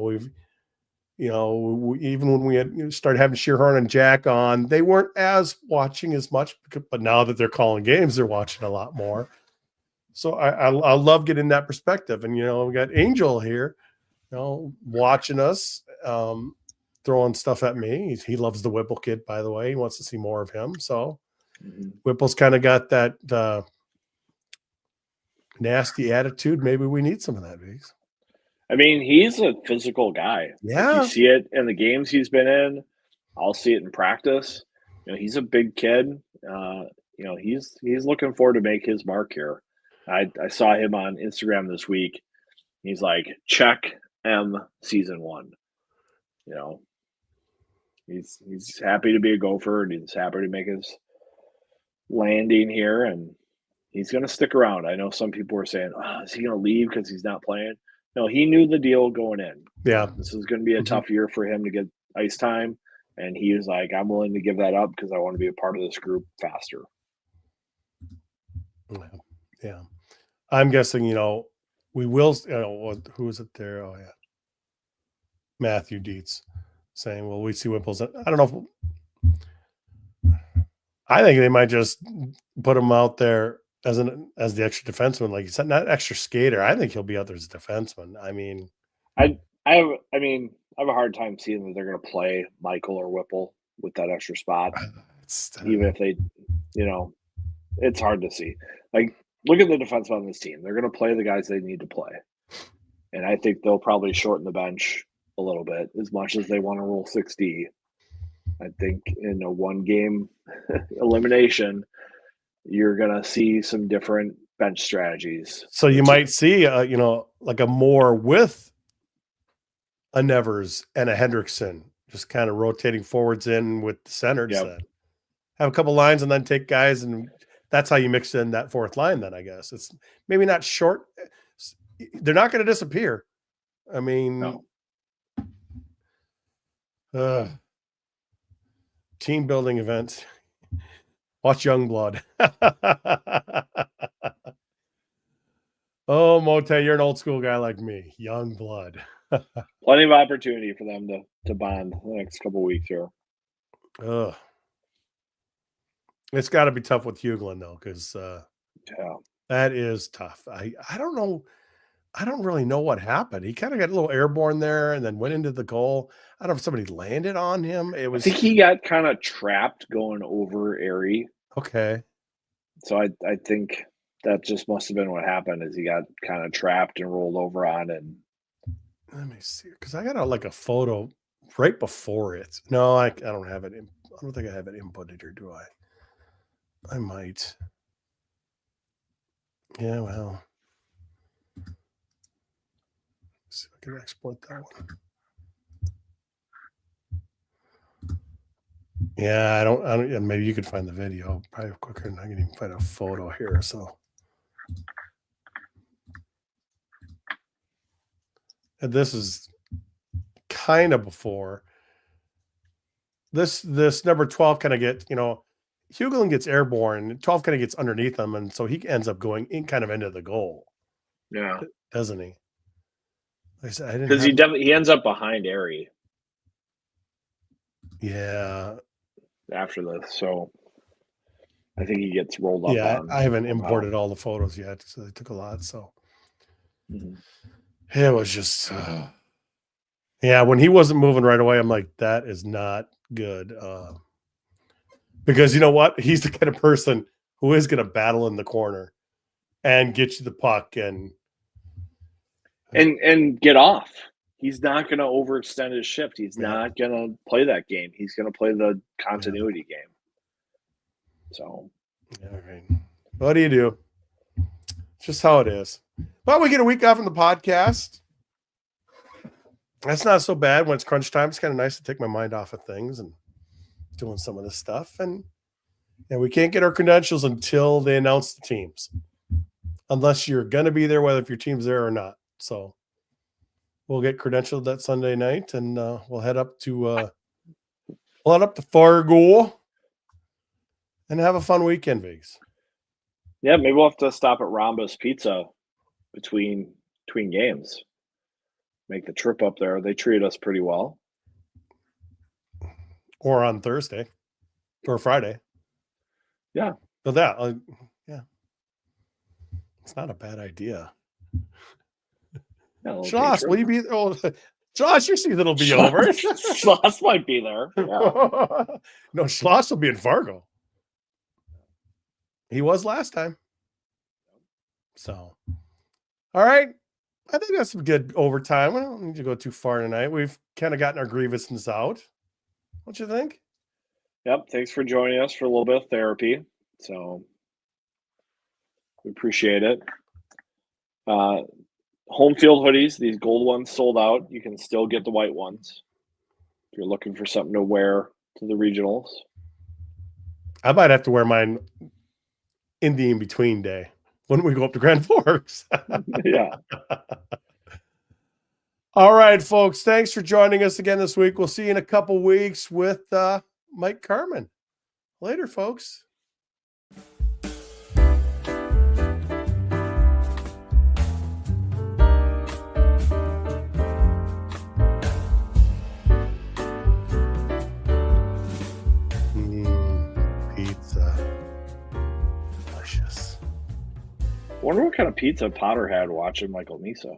we've even when we had started having Shearhorn and Jack on, they weren't as watching as much, but now that they're calling games, they're watching a lot more. So I love getting that perspective. And we got Angel here, watching us, throwing stuff at me. He loves the Whipple kid, by the way. He wants to see more of him. So Whipple's kind of got that nasty attitude. Maybe we need some of that, Viggs. I mean, he's a physical guy. Yeah. You see it in the games he's been in. I'll see it in practice. He's a big kid. He's looking forward to make his mark here. I saw him on Instagram this week. He's like, check M season 1. He's happy to be a Gopher, and he's happy to make his landing here, and he's going to stick around. I know some people were saying, is he going to leave because he's not playing? No, he knew the deal going in. Yeah. This is going to be a tough year for him to get ice time. And he was like, I'm willing to give that up because I want to be a part of this group faster. Yeah. I'm guessing, we will. Who is it there? Oh, yeah. Matthew Dietz saying, well, we see Whipple's. I don't know I think they might just put him out there as the extra defenseman, like you said, not extra skater. I think he'll be out there as a defenseman. I mean, I have a hard time seeing that they're going to play Michael or Whipple with that extra spot, even if they, it's hard to see. Like, look at the defensemen on this team. They're going to play the guys they need to play, and I think they'll probably shorten the bench a little bit as much as they want to roll 6D. I think in a 1-game elimination, you're going to see some different bench strategies. So you might see, like a Moore with a Nevers and a Hendrickson, just kind of rotating forwards in with the centered set. Have a couple lines and then take guys, and that's how you mix in that 4th line then, I guess. It's maybe not short. They're not going to disappear. I mean, team building events. Watch Youngblood. Oh, Mote, you're an old school guy like me. Youngblood. Plenty of opportunity for them to bond the next couple of weeks here. It's got to be tough with Huglin, though, because that is tough. I don't know. I don't really know what happened. He kind of got a little airborne there and then went into the goal. I don't know if somebody landed on him. I think he got kind of trapped going over Airy. Okay. So I think that just must have been what happened, is he got kind of trapped and rolled over on. And let me see, because I got a photo right before it. No, I don't have it. I don't think I have it inputted, or do I? I might. Yeah, well. Let's see if I can export that one. Yeah, I don't. Maybe you could find the video probably quicker than I can even find a photo here. So, and this is kind of before this number 12 kind of gets, Huglin gets airborne, 12 kind of gets underneath him, and so he ends up going in kind of into the goal. Yeah, doesn't he? Because he ends up behind Airy. Yeah. after this, so I think he gets rolled up. Yeah, on I haven't somehow. imported all the photos yet, so they took a lot. So Mhm. it was just, yeah. When he wasn't moving right away, I'm like, that is not good. Because you know what? He's the kind of person who is going to battle in the corner and get you the puck and get off. He's not going to overextend his shift. He's Yeah. not going to play that game. He's going to play the continuity game. So, all right. What do you do? Just how it is. Well, we get a week off from the podcast. That's not so bad when it's crunch time. It's kind of nice to take my mind off of things and doing some of this stuff. And we can't get our credentials until they announce the teams, unless you're going to be there, whether if your team's there or not. So we'll get credentialed that Sunday night, and we'll head up to Fargo and have a fun weekend, Viggs. yeah, maybe we'll have to stop at Rambo's Pizza between games. Make the trip up there. They treat us pretty well. Or on Thursday or Friday. Yeah. So that, yeah. It's not a bad idea. Yeah, Josh, will you be? Oh, Josh, your season will be over. Schloss might be there. Yeah. No, Schloss will be in Fargo. He was last time. So, all right. I think that's some good overtime. We don't need to go too far tonight. We've kind of gotten our grievances out. What you think? Yep. Thanks for joining us for a little bit of therapy. So we appreciate it. Home field hoodies, these gold ones sold out. You can still get the white ones if you're looking for something to wear to the regionals. I might have to wear mine in the in-between day when we go up to Grand Forks. Yeah. All right, folks. Thanks for joining us again this week. We'll see you in a couple weeks with Mike Carmen. Later, folks. Pizza. Delicious. Wonder what kind of pizza Potter had watching Michael Nisa.